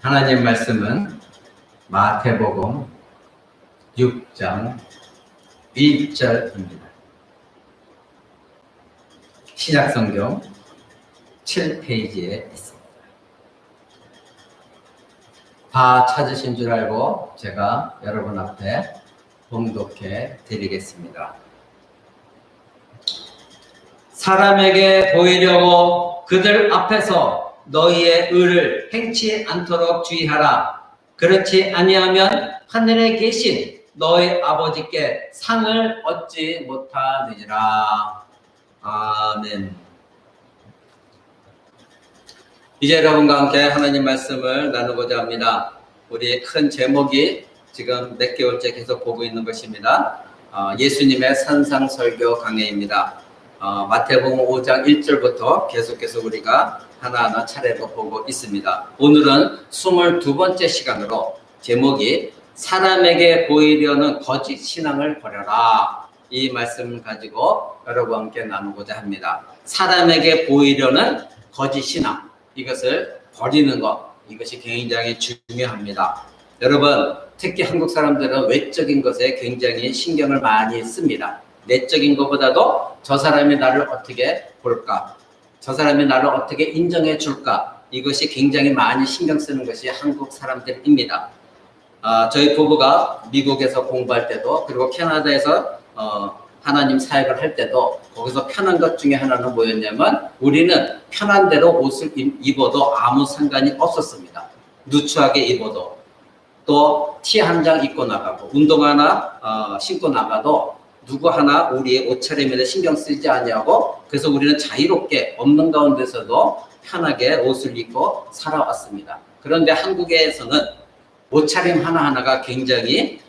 하나님 말씀은 마태복음 6장 1절입니다. 신약성경 7페이지에 있습니다. 다 찾으신 줄 알고 제가 여러분 앞에 봉독해 드리겠습니다. 사람에게 보이려고 그들 앞에서 너희의 의를 행치 않도록 주의하라. 그렇지 아니하면 하늘에 계신 너희 아버지께 상을 얻지 못하느니라. 아멘. 이제 여러분과 함께 하나님 말씀을 나누고자 합니다. 우리 큰 제목이 지금 몇 개월째 계속 보고 있는 것입니다. 예수님의 산상설교 강해입니다. 마태복음 5장 1절부터 계속해서 우리가 하나하나 차례로 보고 있습니다. 오늘은 22번째 시간으로 제목이 사람에게 보이려는 거짓 신앙을 버려라. 이 말씀을 가지고 여러분과 함께 나누고자 합니다. 사람에게 보이려는 거짓 신앙, 이것을 버리는 것, 이것이 굉장히 중요합니다. 여러분, 특히 한국 사람들은 외적인 것에 굉장히 신경을 많이 씁니다. 내적인 것보다도 저 사람이 나를 어떻게 볼까, 저 사람이 나를 어떻게 인정해 줄까, 이것이 굉장히 많이 신경 쓰는 것이 한국 사람들입니다. 저희 부부가 미국에서 공부할 때도, 그리고 캐나다에서 하나님 사역을 할 때도 거기서 편한 것 중에 하나는 뭐였냐면, 우리는 편한 대로 옷을 입어도 아무 상관이 없었습니다. 누추하게 입어도, 또 티 한 장 입고 나가고, 운동화 하나 신고 나가도 누구 하나 우리의 옷차림에 신경 쓰지 않냐고, 그래서 우리는 자유롭게 없는 가운데서도 편하게 옷을 입고 살아왔습니다. 그런데 한국에서는 옷차림 하나하나가 굉장히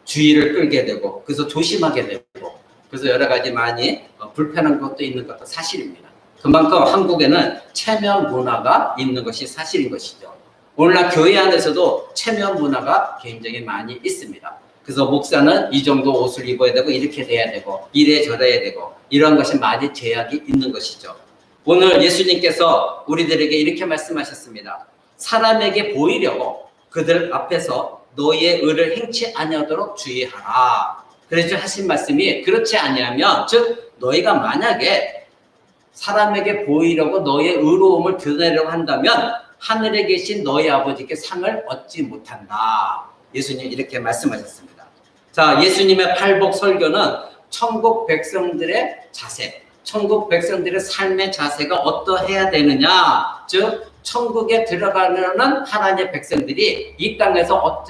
주의를 끌게 되고, 그래서 조심하게 되고, 그래서 여러 가지 많이 불편한 것도 있는 것도 사실입니다. 그만큼 한국에는 체면 문화가 있는 것이 사실인 것이죠. 오늘날 교회 안에서도 체면 문화가 굉장히 많이 있습니다. 그래서 목사는 이 정도 옷을 입어야 되고, 이렇게 돼야 되고, 이래 저래야 되고, 이런 것이 많이 제약이 있는 것이죠. 오늘 예수님께서 우리들에게 이렇게 말씀하셨습니다. 사람에게 보이려고 그들 앞에서 너희의 의를 행치 아니하도록 주의하라. 그래서 하신 말씀이, 그렇지 아니하면, 즉 너희가 만약에 사람에게 보이려고 너희의 의로움을 드러내려고 한다면 하늘에 계신 너희 아버지께 상을 얻지 못한다. 예수님 이렇게 말씀하셨습니다. 자, 예수님의 팔복 설교는 천국 백성들의 자세, 천국 백성들의 삶의 자세가 어떠해야 되느냐, 즉 천국에 들어가려는 하나님의 백성들이 이 땅에서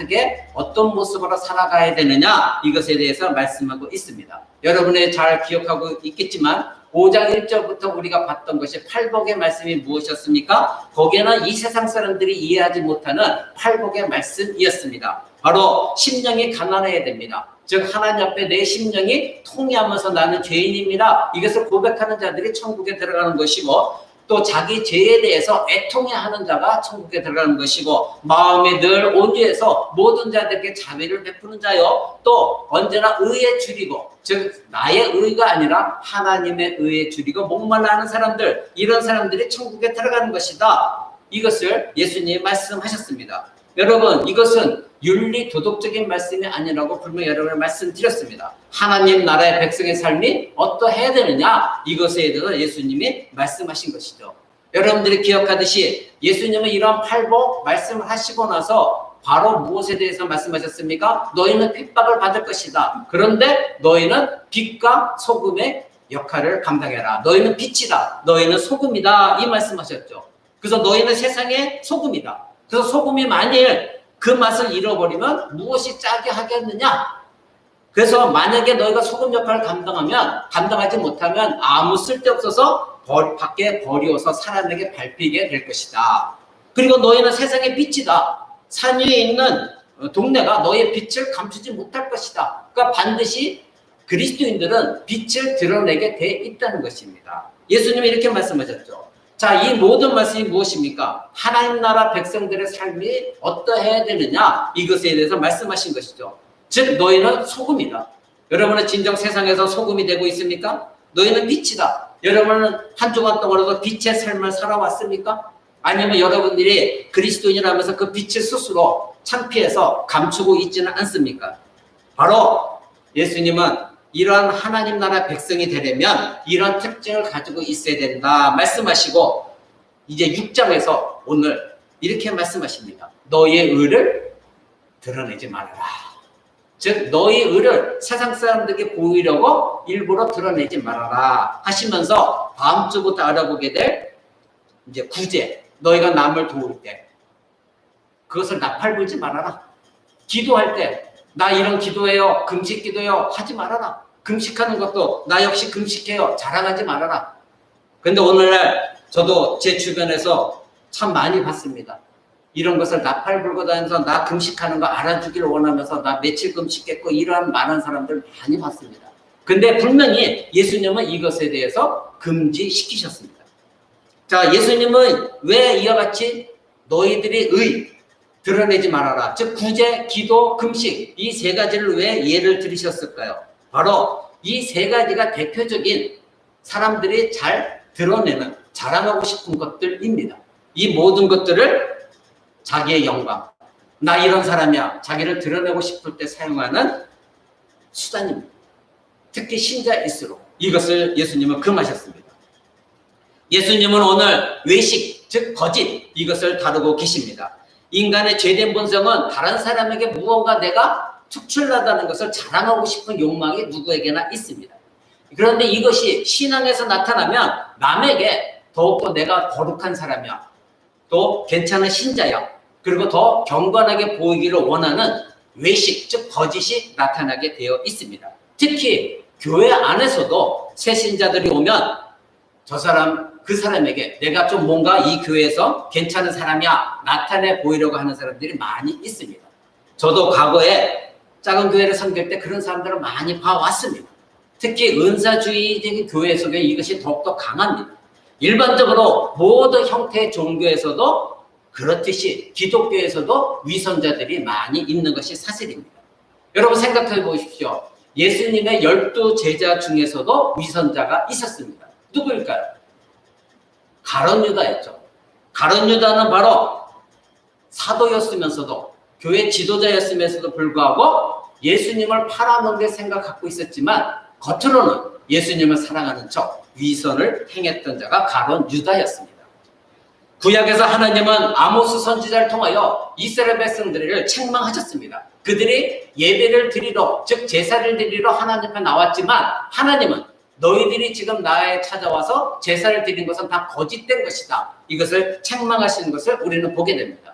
어떤 모습으로 살아가야 되느냐, 이것에 대해서 말씀하고 있습니다. 여러분이 잘 기억하고 있겠지만 5장 1절부터 우리가 봤던 것이 팔복의 말씀이 무엇이었습니까? 거기에는 이 세상 사람들이 이해하지 못하는 팔복의 말씀이었습니다. 바로 심령이 가난해야 됩니다. 즉 하나님 앞에 내 심령이 통회하면서 나는 죄인입니다, 이것을 고백하는 자들이 천국에 들어가는 것이고, 또 자기 죄에 대해서 애통해하는 자가 천국에 들어가는 것이고, 마음에 늘 온유해서 모든 자들에게 자비를 베푸는 자요, 또 언제나 의에 줄이고, 즉 나의 의가 아니라 하나님의 의에 줄이고 목말라하는 사람들, 이런 사람들이 천국에 들어가는 것이다. 이것을 예수님이 말씀하셨습니다. 여러분, 이것은 윤리 도덕적인 말씀이 아니라고 분명히 여러분을 말씀드렸습니다. 하나님 나라의 백성의 삶이 어떠해야 되느냐, 이것에 대해서 예수님이 말씀하신 것이죠. 여러분들이 기억하듯이 예수님은 이런 팔복 말씀을 하시고 나서 바로 무엇에 대해서 말씀하셨습니까? 너희는 핍박을 받을 것이다. 그런데 너희는 빛과 소금의 역할을 감당해라. 너희는 빛이다. 너희는 소금이다. 이 말씀하셨죠. 그래서 너희는 세상의 소금이다. 그래서 소금이 만일 그 맛을 잃어버리면 무엇이 짜게 하겠느냐? 그래서 만약에 너희가 소금 역할을 감당하지 못하면 아무 쓸데없어서 밖에 버리워서 사람에게 밟히게 될 것이다. 그리고 너희는 세상의 빛이다. 산 위에 있는 동네가 너희의 빛을 감추지 못할 것이다. 그러니까 반드시 그리스도인들은 빛을 드러내게 돼 있다는 것입니다. 예수님이 이렇게 말씀하셨죠. 자, 이 모든 말씀이 무엇입니까? 하나님 나라 백성들의 삶이 어떠해야 되느냐, 이것에 대해서 말씀하신 것이죠. 즉 너희는 소금이다. 여러분은 진정 세상에서 소금이 되고 있습니까? 너희는 빛이다. 여러분은 한 주간 동안에도 빛의 삶을 살아왔습니까? 아니면 여러분들이 그리스도인이라면서 그 빛을 스스로 창피해서 감추고 있지는 않습니까? 바로 예수님은 이러한 하나님 나라 백성이 되려면 이런 특징을 가지고 있어야 된다 말씀하시고, 이제 6장에서 오늘 이렇게 말씀하십니다. 너희의 의를 드러내지 말아라. 즉 너희 의를 세상 사람들에게 보이려고 일부러 드러내지 말아라 하시면서 다음 주부터 알아보게 될 이제 구제, 너희가 남을 도울 때 그것을 나팔 불지 말아라. 기도할 때 나 이런 기도해요, 금식 기도해요 하지 말아라. 금식하는 것도 나 역시 금식해요 자랑하지 말아라. 근데 오늘날 저도 제 주변에서 참 많이 봤습니다. 이런 것을 나팔 불고 다니면서 나 금식하는 거 알아주기를 원하면서 나 며칠 금식했고 이러한 많은 사람들 많이 봤습니다. 근데 분명히 예수님은 이것에 대해서 금지시키셨습니다. 자, 예수님은 왜 이와 같이 너희들이 의 드러내지 말아라, 즉 구제, 기도, 금식 이 세 가지를 왜 예를 들으셨을까요? 바로 이 세 가지가 대표적인 사람들이 잘 드러내는, 자랑하고 싶은 것들입니다. 이 모든 것들을 자기의 영광, 나 이런 사람이야 자기를 드러내고 싶을 때 사용하는 수단입니다. 특히 신자일수록 이것을 예수님은 금하셨습니다. 예수님은 오늘 외식, 즉 거짓 이것을 다루고 계십니다. 인간의 죄된 본성은 다른 사람에게 무언가 내가 특출나다는 것을 자랑하고 싶은 욕망이 누구에게나 있습니다. 그런데 이것이 신앙에서 나타나면 남에게 더욱더 내가 거룩한 사람이야, 또 괜찮은 신자야, 그리고 더 경건하게 보이기를 원하는 외식, 즉 거짓이 나타나게 되어 있습니다. 특히 교회 안에서도 새 신자들이 오면 저 사람, 그 사람에게 내가 좀 뭔가 이 교회에서 괜찮은 사람이야 나타내 보이려고 하는 사람들이 많이 있습니다. 저도 과거에 작은 교회를 섬길 때 그런 사람들을 많이 봐왔습니다. 특히 은사주의적인 교회 속에 이것이 더욱더 강합니다. 일반적으로 모든 형태의 종교에서도 그렇듯이 기독교에서도 위선자들이 많이 있는 것이 사실입니다. 여러분 생각해 보십시오. 예수님의 12 제자 중에서도 위선자가 있었습니다. 누구일까요? 가룟 유다였죠. 가룟 유다는 바로 사도였으면서도 교회 지도자였으면서도 불구하고 예수님을 팔아먹을 생각 갖고 있었지만 겉으로는 예수님을 사랑하는 척 위선을 행했던 자가 가룟 유다였습니다. 구약에서 하나님은 아모스 선지자를 통하여 이스라엘 백성들을 책망하셨습니다. 그들이 예배를 드리러, 즉 제사를 드리러 하나님 앞에 나왔지만 하나님은 너희들이 지금 나에 찾아와서 제사를 드린 것은 다 거짓된 것이다, 이것을 책망하시는 것을 우리는 보게 됩니다.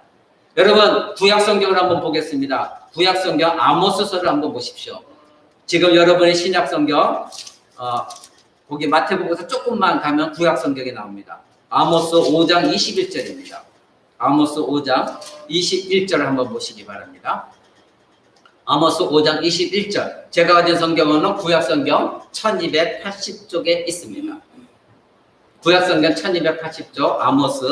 여러분 구약 성경을 한번 보겠습니다. 구약 성경 아모스서를 한번 보십시오. 지금 여러분의 신약 성경 거기 마태복음에서 조금만 가면 구약 성경이 나옵니다. 아모스 5장 21절입니다. 아모스 5장 21절을 한번 보시기 바랍니다. 아모스 5장 21절. 제가 가진 성경은 구약 성경 1280쪽에 있습니다. 구약 성경 1280쪽 아모스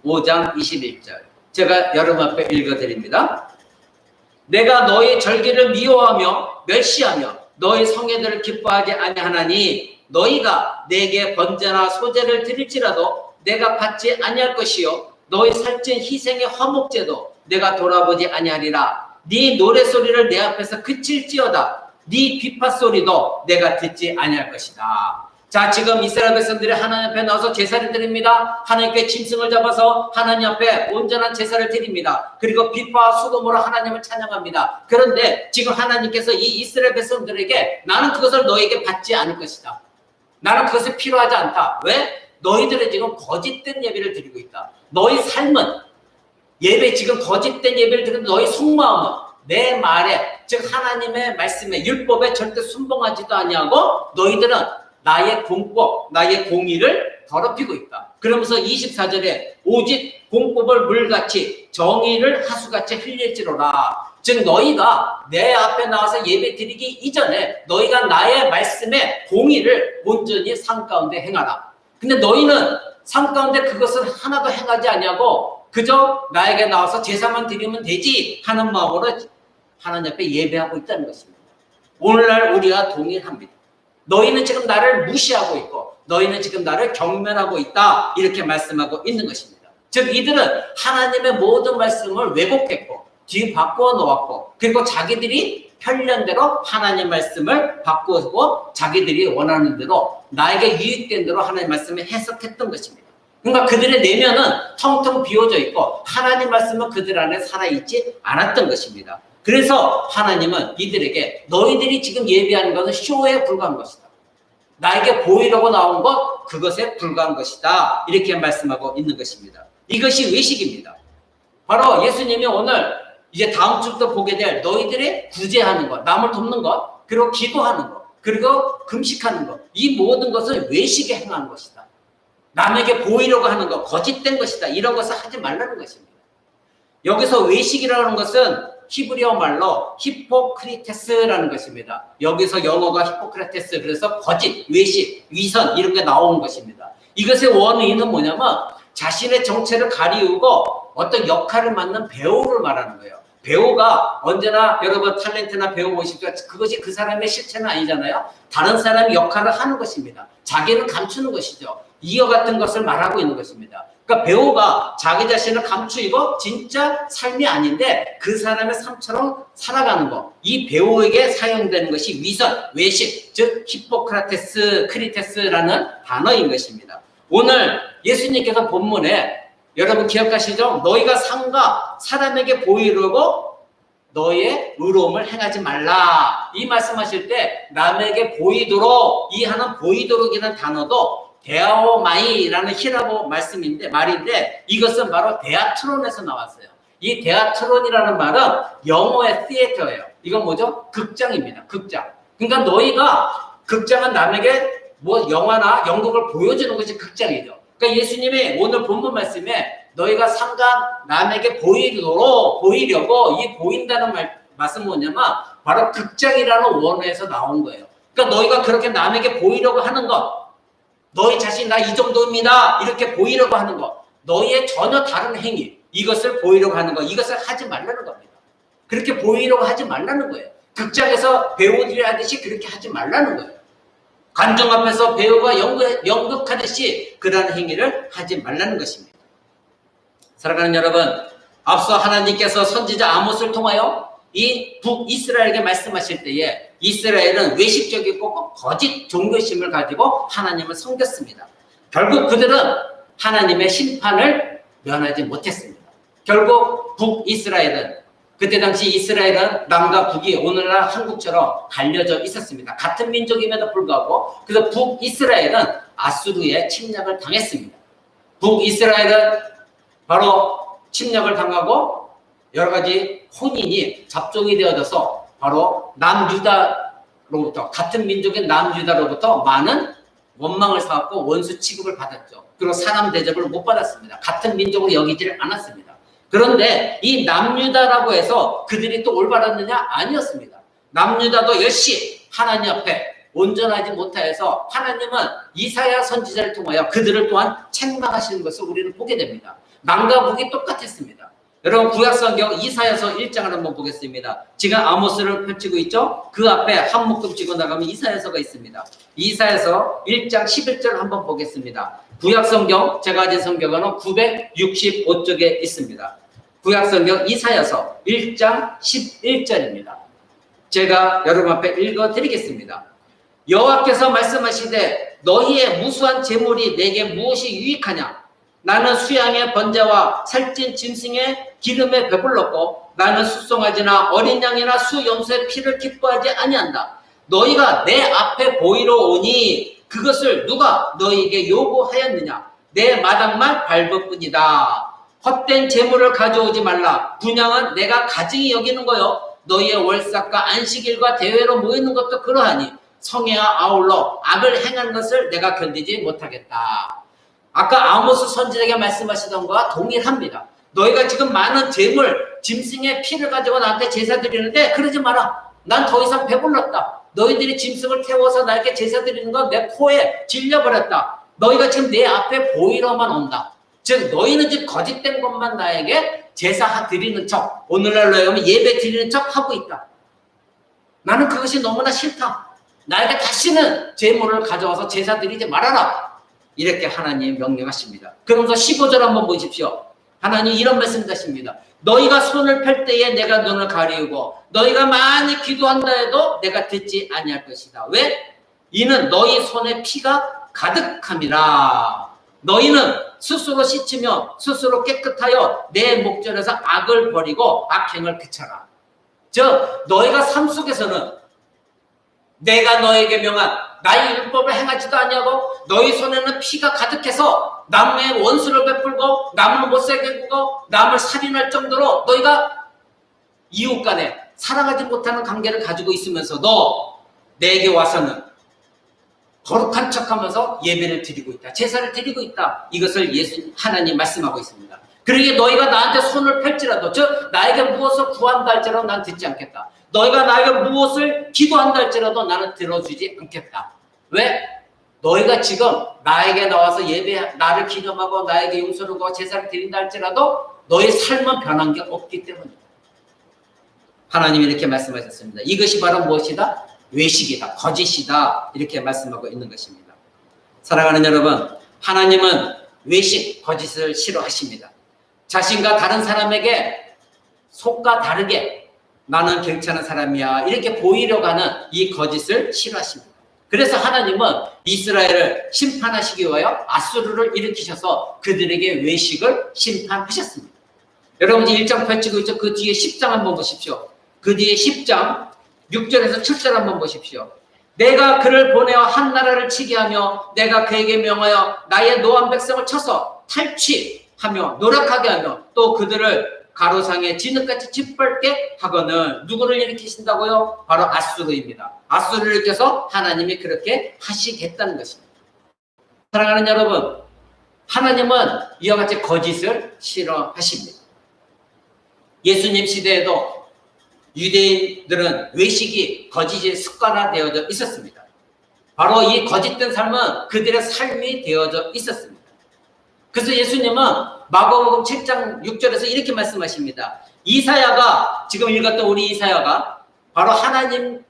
5장 21절. 제가 여러분 앞에 읽어드립니다. 내가 너희 절기를 미워하며 멸시하며 너희 성회들을 기뻐하지 아니하나니 너희가 내게 번제나 소제를 드릴지라도 내가 받지 아니할 것이요 너희 살찐 희생의 화목제도 내가 돌아보지 아니하리라. 네 노래소리를 내 앞에서 그칠지어다. 네 비파소리도 내가 듣지 아니할 것이다. 자, 지금 이스라엘 백성들이 하나님 앞에 나와서 제사를 드립니다. 하나님께 짐승을 잡아서 하나님 앞에 온전한 제사를 드립니다. 그리고 빛과 수금으로 하나님을 찬양합니다. 그런데 지금 하나님께서 이 이스라엘 백성들에게 나는 그것을 너에게 받지 않을 것이다. 나는 그것이 필요하지 않다. 왜? 너희들은 지금 거짓된 예배를 드리고 있다. 너희 삶은 예배, 지금 거짓된 예배를 드리는 너희 속마음은 내 말에, 즉 하나님의 말씀에, 율법에 절대 순종하지도 아니하고 너희들은 나의 공법, 나의 공의를 더럽히고 있다. 그러면서 24절에 오직 공법을 물같이 정의를 하수같이 흘릴지로라. 즉 너희가 내 앞에 나와서 예배 드리기 이전에 너희가 나의 말씀에 공의를 온전히 삶 가운데 행하라. 근데 너희는 삶 가운데 그것을 하나도 행하지 아니하고 그저 나에게 나와서 제사만 드리면 되지 하는 마음으로 하나님 앞에 예배하고 있다는 것입니다. 오늘날 우리가 동일합니다. 너희는 지금 나를 무시하고 있고 너희는 지금 나를 경멸하고 있다, 이렇게 말씀하고 있는 것입니다. 즉 이들은 하나님의 모든 말씀을 왜곡했고 뒤 바꾸어 놓았고 그리고 자기들이 편련대로 하나님 말씀을 바꾸고 자기들이 원하는 대로 나에게 유익된 대로 하나님 말씀을 해석했던 것입니다. 그러니까 그들의 내면은 텅텅 비워져 있고 하나님 말씀은 그들 안에 살아있지 않았던 것입니다. 그래서 하나님은 이들에게 너희들이 지금 예비하는 것은 쇼에 불과한 것이다. 나에게 보이려고 나온 것 그것에 불과한 것이다. 이렇게 말씀하고 있는 것입니다. 이것이 외식입니다. 바로 예수님이 오늘 이제 다음 주부터 보게 될 너희들의 구제하는 것, 남을 돕는 것, 그리고 기도하는 것, 그리고 금식하는 것, 이 모든 것을 외식에 행하는 것이다. 남에게 보이려고 하는 것, 거짓된 것이다. 이런 것을 하지 말라는 것입니다. 여기서 외식이라는 것은 히브리어 말로 히포크리테스라는 것입니다. 여기서 영어가 히포크라테스, 그래서 거짓, 외식, 위선 이런 게 나오는 것입니다. 이것의 원의는 뭐냐면 자신의 정체를 가리우고 어떤 역할을 맡는 배우를 말하는 거예요. 배우가 언제나 여러분 탤런트나 배우 보시죠. 그것이 그 사람의 실체는 아니잖아요. 다른 사람이 역할을 하는 것입니다. 자기를 감추는 것이죠. 이와 같은 것을 말하고 있는 것입니다. 그러니까 배우가 자기 자신을 감추이고 진짜 삶이 아닌데 그 사람의 삶처럼 살아가는 것. 이 배우에게 사용되는 것이 위선, 외식, 즉 히포크라테스, 크리테스라는 단어인 것입니다. 오늘 예수님께서 본문에 여러분 기억하시죠? 너희가 상가 사람에게 보이려고 너의 의로움을 행하지 말라. 이 말씀하실 때 남에게 보이도록 이 하는 보이도록이라는 단어도 데아오마이라는 히라보 말인데 이것은 바로 데아트론에서 나왔어요. 이 데아트론이라는 말은 영어의 시애터예요. 이건 뭐죠? 극장입니다. 극장. 그러니까 너희가 극장은 남에게 뭐 영화나 연극을 보여주는 것이 극장이죠. 그러니까 예수님이 오늘 본문 말씀에 너희가 상관 남에게 보이려고 이 보인다는 말씀은 뭐냐면 바로 극장이라는 원어에서 나온 거예요. 그러니까 너희가 그렇게 남에게 보이려고 하는 것, 너희 자신 나 이 정도입니다 이렇게 보이려고 하는 것, 너희의 전혀 다른 행위, 이것을 보이려고 하는 것, 이것을 하지 말라는 겁니다. 그렇게 보이려고 하지 말라는 거예요. 극장에서 배우들이 하듯이 그렇게 하지 말라는 거예요. 관중 앞에서 배우가 연극하듯이 그러한 행위를 하지 말라는 것입니다. 사랑하는 여러분, 앞서 하나님께서 선지자 아모스를 통하여 이 북이스라엘에게 말씀하실 때에 이스라엘은 외식적이고 거짓 종교심을 가지고 하나님을 섬겼습니다. 결국 그들은 하나님의 심판을 면하지 못했습니다. 결국 북이스라엘은 그때 당시 이스라엘은 남과 북이 오늘날 한국처럼 갈려져 있었습니다. 같은 민족임에도 불구하고 그래서 북이스라엘은 아수르의 침략을 당했습니다. 북이스라엘은 바로 침략을 당하고 여러 가지 혼인이 잡종이 되어져서 바로 남유다로부터 같은 민족인 남유다로부터 많은 원망을 사갖고 원수 취급을 받았죠. 그리고 사람 대접을 못 받았습니다. 같은 민족으로 여기지를 않았습니다. 그런데 이 남유다라고 해서 그들이 또 올바랐느냐? 아니었습니다. 남유다도 역시 하나님 앞에 온전하지 못하여서 하나님은 이사야 선지자를 통하여 그들을 또한 책망하시는 것을 우리는 보게 됩니다. 남과 북이 똑같았습니다. 여러분 구약성경 이사야서 1장을 한번 보겠습니다. 지금 아모스를 펼치고 있죠? 그 앞에 한 묶음 찍어 나가면 이사야서가 있습니다. 이사야서 1장 11절 한번 보겠습니다. 구약성경 제가 가진 성경은 965쪽에 있습니다. 구약성경 이사야서 1장 11절입니다. 제가 여러분 앞에 읽어드리겠습니다. 여호와께서 말씀하시되 너희의 무수한 재물이 내게 무엇이 유익하냐? 나는 수양의 번제와 살찐 짐승의 기름에 배불렀고 나는 숫송아지나 어린 양이나 수염소의 피를 기뻐하지 아니한다. 너희가 내 앞에 보이러 오니 그것을 누가 너희에게 요구하였느냐? 내 마당만 밟을 뿐이다. 헛된 재물을 가져오지 말라. 분향은 내가 가증히 여기는 거요. 너희의 월삭과 안식일과 대회로 모이는 것도 그러하니 성회와 아울러 악을 행하는 것을 내가 견디지 못하겠다. 아까 아모스 선지자에게 말씀하시던 것과 동일합니다. 너희가 지금 많은 재물, 짐승의 피를 가지고 나한테 제사 드리는데 그러지 마라. 난 더 이상 배불렀다. 너희들이 짐승을 태워서 나에게 제사 드리는 건 내 코에 질려버렸다. 너희가 지금 내 앞에 보이러만 온다. 즉 너희는 지금 거짓된 것만 나에게 제사 드리는 척, 오늘날로 하면 예배 드리는 척 하고 있다. 나는 그것이 너무나 싫다. 나에게 다시는 재물을 가져와서 제사 드리지 말아라. 이렇게 하나님 명령하십니다. 그러면서 15절 한번 보십시오. 하나님 이런 말씀 하십니다. 너희가 손을 펼 때에 내가 눈을 가리우고 너희가 많이 기도한다 해도 내가 듣지 아니할 것이다. 왜? 이는 너희 손에 피가 가득함이라. 너희는 스스로 씻으며 스스로 깨끗하여 내 목전에서 악을 버리고 악행을 그쳐라. 즉 너희가 삶 속에서는 내가 너에게 명한 나의 율법을 행하지도 아니하고 너희 손에는 피가 가득해서 남의 원수를 베풀고 남을 못살게 구고 남을 살인할 정도로 너희가 이웃 간에 사랑하지 못하는 관계를 가지고 있으면서도 내게 와서는 거룩한 척하면서 예배를 드리고 있다. 제사를 드리고 있다. 이것을 예수 하나님 말씀하고 있습니다. 그러기에 너희가 나한테 손을 펼지라도 즉 나에게 무엇을 구한다 할지라도 난 듣지 않겠다. 너희가 나에게 무엇을 기도한다 할지라도 나는 들어주지 않겠다. 왜? 너희가 지금 나에게 나와서 나를 기념하고 나에게 용서를 구하고 제사를 드린다 할지라도 너희 삶은 변한 게 없기 때문이다. 하나님이 이렇게 말씀하셨습니다. 이것이 바로 무엇이다? 외식이다. 거짓이다. 이렇게 말씀하고 있는 것입니다. 사랑하는 여러분, 하나님은 외식, 거짓을 싫어하십니다. 자신과 다른 사람에게 속과 다르게 나는 괜찮은 사람이야 이렇게 보이려고 하는 이 거짓을 싫어하십니다. 그래서 하나님은 이스라엘을 심판하시기 위하여 아수르를 일으키셔서 그들에게 외식을 심판하셨습니다. 여러분 1장 펼치고 있죠? 그 뒤에 10장 한번 보십시오. 그 뒤에 10장 6절에서 7절 한번 보십시오. 내가 그를 보내어 한 나라를 치게 하며 내가 그에게 명하여 나의 노한 백성을 쳐서 탈취하며 노력하게 하며 또 그들을 가로상에 진흙같이 짓밟게 하거늘 누구를 일으키신다고요? 바로 아수르입니다. 아수르를 일으켜서 하나님이 그렇게 하시겠다는 것입니다. 사랑하는 여러분, 하나님은 이와 같이 거짓을 싫어하십니다. 예수님 시대에도 유대인들은 외식이 거짓이 습관화되어져 있었습니다. 바로 이 거짓된 삶은 그들의 삶이 되어져 있었습니다. 그래서 예수님은 마가복음 7장 6절에서 이렇게 말씀하십니다. 이사야가 지금 읽었던 우리 이사야가 바로 하나님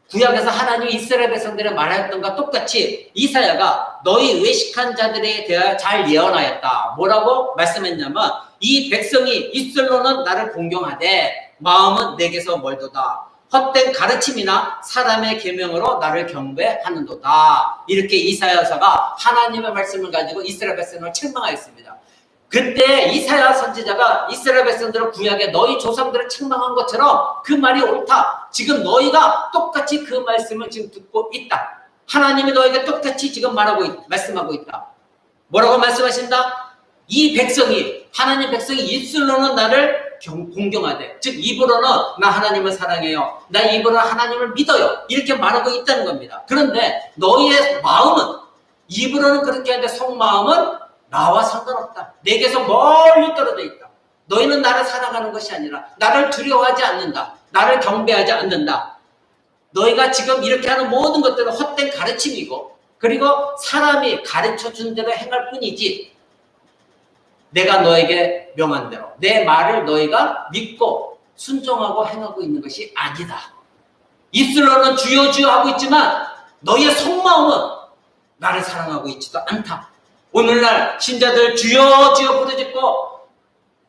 구약에서 하나님이 이스라엘 백성들에 말했던 것과 똑같이 이사야가 너희 외식한 자들에 대하여 잘 예언하였다. 뭐라고 말씀했냐면 이 백성이 입술로는 나를 공경하되 마음은 내게서 멀도다. 헛된 가르침이나 사람의 계명으로 나를 경배하는도다. 이렇게 이사야서가 하나님의 말씀을 가지고 이스라엘 백성을 책망하였습니다. 그때 이사야 선지자가 이스라엘 백성들을 구약에 너희 조상들을 책망한 것처럼 그 말이 옳다. 지금 너희가 똑같이 그 말씀을 지금 듣고 있다. 하나님이 너에게 똑같이 지금 말씀하고 있다. 뭐라고 말씀하신다? 이 백성이 하나님 백성이 입술로는 나를 공경하되 즉 입으로는 나 하나님을 사랑해요. 나 입으로는 하나님을 믿어요. 이렇게 말하고 있다는 겁니다. 그런데 너희의 마음은 입으로는 그렇게 하는데 속마음은 나와 상관없다. 내게서 멀리 떨어져 있다. 너희는 나를 사랑하는 것이 아니라 나를 두려워하지 않는다. 나를 경배하지 않는다. 너희가 지금 이렇게 하는 모든 것들은 헛된 가르침이고 그리고 사람이 가르쳐준 대로 행할 뿐이지 내가 너에게 명한 대로 내 말을 너희가 믿고 순종하고 행하고 있는 것이 아니다. 입술로는 주여 주여 하고 있지만 너희의 속마음은 나를 사랑하고 있지도 않다. 오늘날 신자들 주여 주여 부르짖고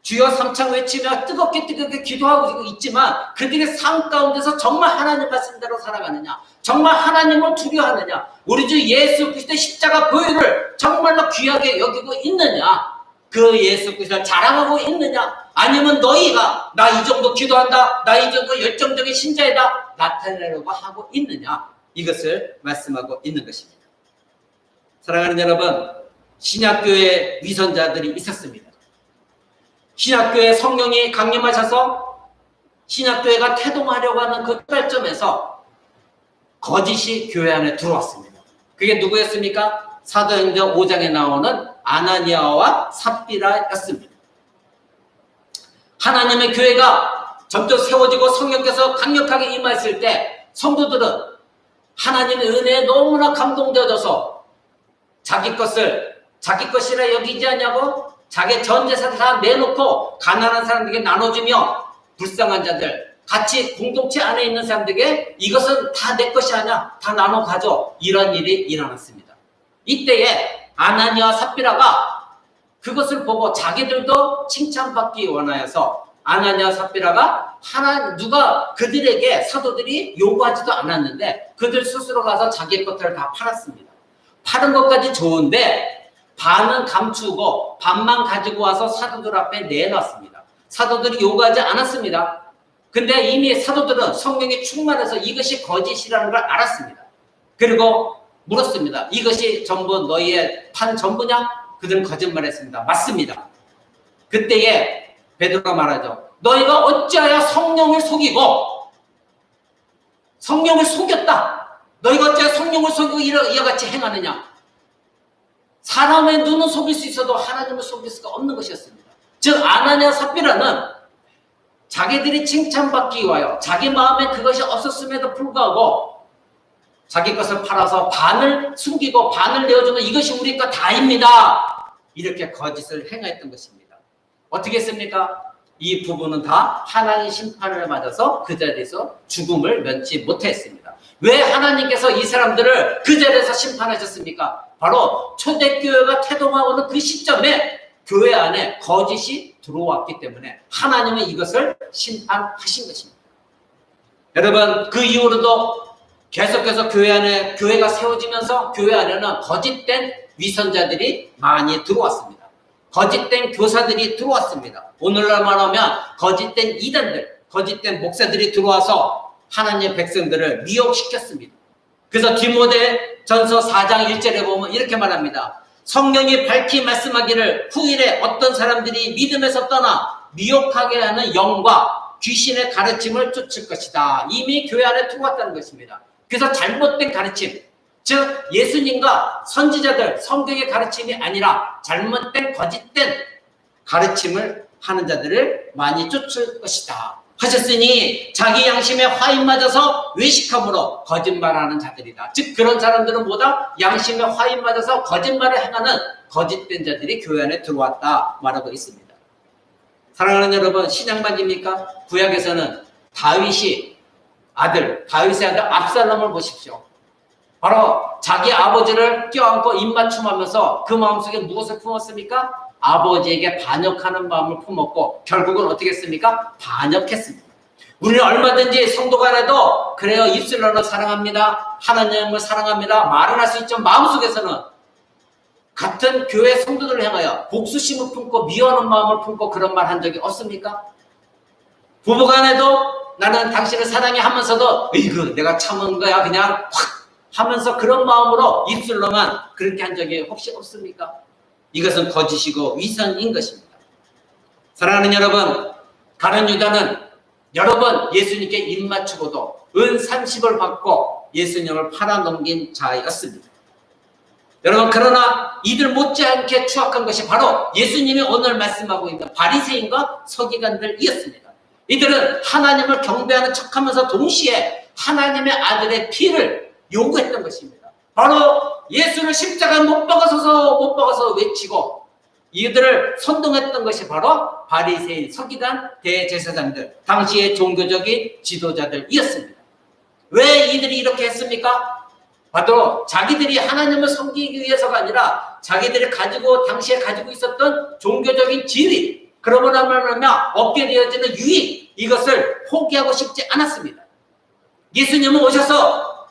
주여 삼창 외치며 뜨겁게 기도하고 있지만 그들의 삶 가운데서 정말 하나님 말씀대로 살아가느냐, 정말 하나님을 두려워하느냐, 우리 주 예수 그리스도의 십자가 보혈을 정말로 귀하게 여기고 있느냐, 그 예수 그리스도를 자랑하고 있느냐, 아니면 너희가 나 이 정도 기도한다, 나 이 정도 열정적인 신자이다 나타내려고 하고 있느냐, 이것을 말씀하고 있는 것입니다. 사랑하는 여러분, 신약교회 위선자들이 있었습니다. 신약교회 성령이 강림하셔서 신약교회가 태동하려고 하는 그 출발점에서 거짓이 교회 안에 들어왔습니다. 그게 누구였습니까? 사도행전 5장에 나오는 아나니아와 삽비라였습니다. 하나님의 교회가 점점 세워지고 성령께서 강력하게 임하였을 때 성도들은 하나님의 은혜에 너무나 감동되어져서 자기 것이라 여기지 않냐고 자기 전 재산을 다 내놓고 가난한 사람들에게 나눠주며 불쌍한 자들, 같이 공동체 안에 있는 사람들에게 이것은 다 내 것이 아니야, 다 나눠 가져, 이런 일이 일어났습니다. 이때에 아나니아 삽비라가 그것을 보고 자기들도 칭찬받기 원하여서 아나니아 삽비라가 누가 그들에게 사도들이 요구하지도 않았는데 그들 스스로 가서 자기 것들을 다 팔았습니다. 파는 것까지 좋은데 반은 감추고 반만 가지고 와서 사도들 앞에 내놨습니다. 사도들이 요구하지 않았습니다. 근데 이미 사도들은 성령에 충만해서 이것이 거짓이라는 걸 알았습니다. 그리고 물었습니다. 이것이 전부 너희의 판 전부냐? 그들은 거짓말했습니다. 맞습니다. 그때에 베드로가 말하죠. 너희가 어찌하여 성령을 속이고 성령을 속였다. 너희가 어찌하여 성령을 속이고 이와 같이 행하느냐. 사람의 눈은 속일 수 있어도 하나님을 속일 수가 없는 것이었습니다. 즉 아나니아 삽비라는 자기들이 칭찬받기 위하여 자기 마음에 그것이 없었음에도 불구하고 자기 것을 팔아서 반을 숨기고 반을 내어주면 이것이 우리 것 다입니다. 이렇게 거짓을 행했던 것입니다. 어떻게 했습니까? 이 부부는 다 하나님 심판을 맞아서 그 자리에서 죽음을 면치 못했습니다. 왜 하나님께서 이 사람들을 그 자리에서 심판하셨습니까? 바로 초대교회가 태동하고는 그 시점에 교회 안에 거짓이 들어왔기 때문에 하나님은 이것을 심판하신 것입니다. 여러분, 그 이후로도 계속해서 교회 안에 교회가 세워지면서 교회 안에는 거짓된 위선자들이 많이 들어왔습니다. 거짓된 교사들이 들어왔습니다. 오늘날만 하면 거짓된 이단들, 거짓된 목사들이 들어와서 하나님의 백성들을 미혹시켰습니다. 그래서 디모데전서 4장 1절에 보면 이렇게 말합니다. 성령이 밝히 말씀하기를 후일에 어떤 사람들이 믿음에서 떠나 미혹하게 하는 영과 귀신의 가르침을 쫓을 것이다. 이미 교회 안에 들어왔다는 것입니다. 그래서 잘못된 가르침, 즉 예수님과 선지자들, 성경의 가르침이 아니라 잘못된 거짓된 가르침을 하는 자들을 많이 쫓을 것이다 하셨으니 자기 양심에 화인 맞아서 외식함으로 거짓말하는 자들이다. 즉 그런 사람들은 뭐다? 양심에 화인 맞아서 거짓말을 행하는 거짓된 자들이 교회 안에 들어왔다 말하고 있습니다. 사랑하는 여러분, 신약만입니까? 구약에서는 다윗의 아들 압살롬을 보십시오. 바로 자기 아버지를 껴안고 입맞춤하면서 그 마음속에 무엇을 품었습니까? 아버지에게 반역하는 마음을 품었고 결국은 어떻게 했습니까? 반역했습니다. 우리는 얼마든지 성도 간에도 그래요, 입술로는 사랑합니다, 하나님을 사랑합니다 말은 할 수 있지만 마음속에서는 같은 교회 성도들을 향하여 복수심을 품고 미워하는 마음을 품고 그런 말 한 적이 없습니까? 부부간에도 나는 당신을 사랑해 하면서도 이거 내가 참은 거야 그냥 확 하면서 그런 마음으로 입술로만 그렇게 한 적이 혹시 없습니까? 이것은 거짓이고 위선인 것입니다. 사랑하는 여러분, 가룟 유다는 여러 번 예수님께 입맞추고도 은 30을 받고 예수님을 팔아넘긴 자였습니다. 여러분, 그러나 이들 못지않게 추악한 것이 바로 예수님이 오늘 말씀하고 있는 바리새인과 서기관들이었습니다. 이들은 하나님을 경배하는 척하면서 동시에 하나님의 아들의 피를 요구했던 것입니다. 바로 예수를 십자가에 못 박아서 외치고 이들을 선동했던 것이 바로 바리새인, 서기관, 대제사장들, 당시의 종교적인 지도자들이었습니다. 왜 이들이 이렇게 했습니까? 바로 자기들이 하나님을 섬기기 위해서가 아니라 자기들이 당시에 가지고 있었던 종교적인 지위, 그러고 나면 얻게 되어지는 유익, 이것을 포기하고 싶지 않았습니다. 예수님은 오셔서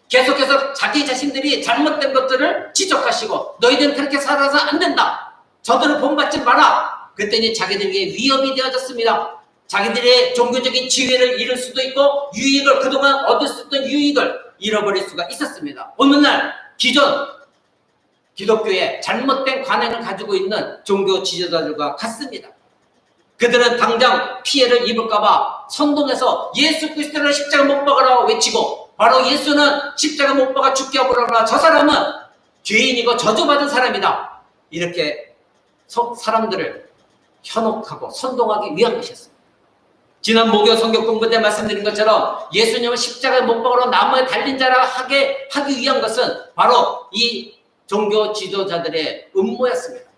계속해서 자기 자신들이 잘못된 것들을 지적하시고 너희들은 그렇게 살아서 안 된다. 저들을 본받지 마라. 그랬더니 자기들에게 위협이 되어졌습니다. 자기들의 종교적인 지위를 잃을 수도 있고 유익을 그동안 얻을 수 있던 유익을 잃어버릴 수가 있었습니다. 오늘날 기존 기독교의 잘못된 관행을 가지고 있는 종교 지도자들과 같습니다. 그들은 당장 피해를 입을까봐 선동해서 예수 그리스도를 십자가 못 박으라고 외치고 바로 예수는 십자가 못 박아 죽게 하고라 저 사람은 죄인이고 저주받은 사람이다. 이렇게 사람들을 현혹하고 선동하기 위한 것이었습니다. 지난 목요 성경 공부 때 말씀드린 것처럼 예수님을 십자가에 못 박으러 나무에 달린 자라 하기 위한 것은 바로 이 종교 지도자들의 음모였습니다.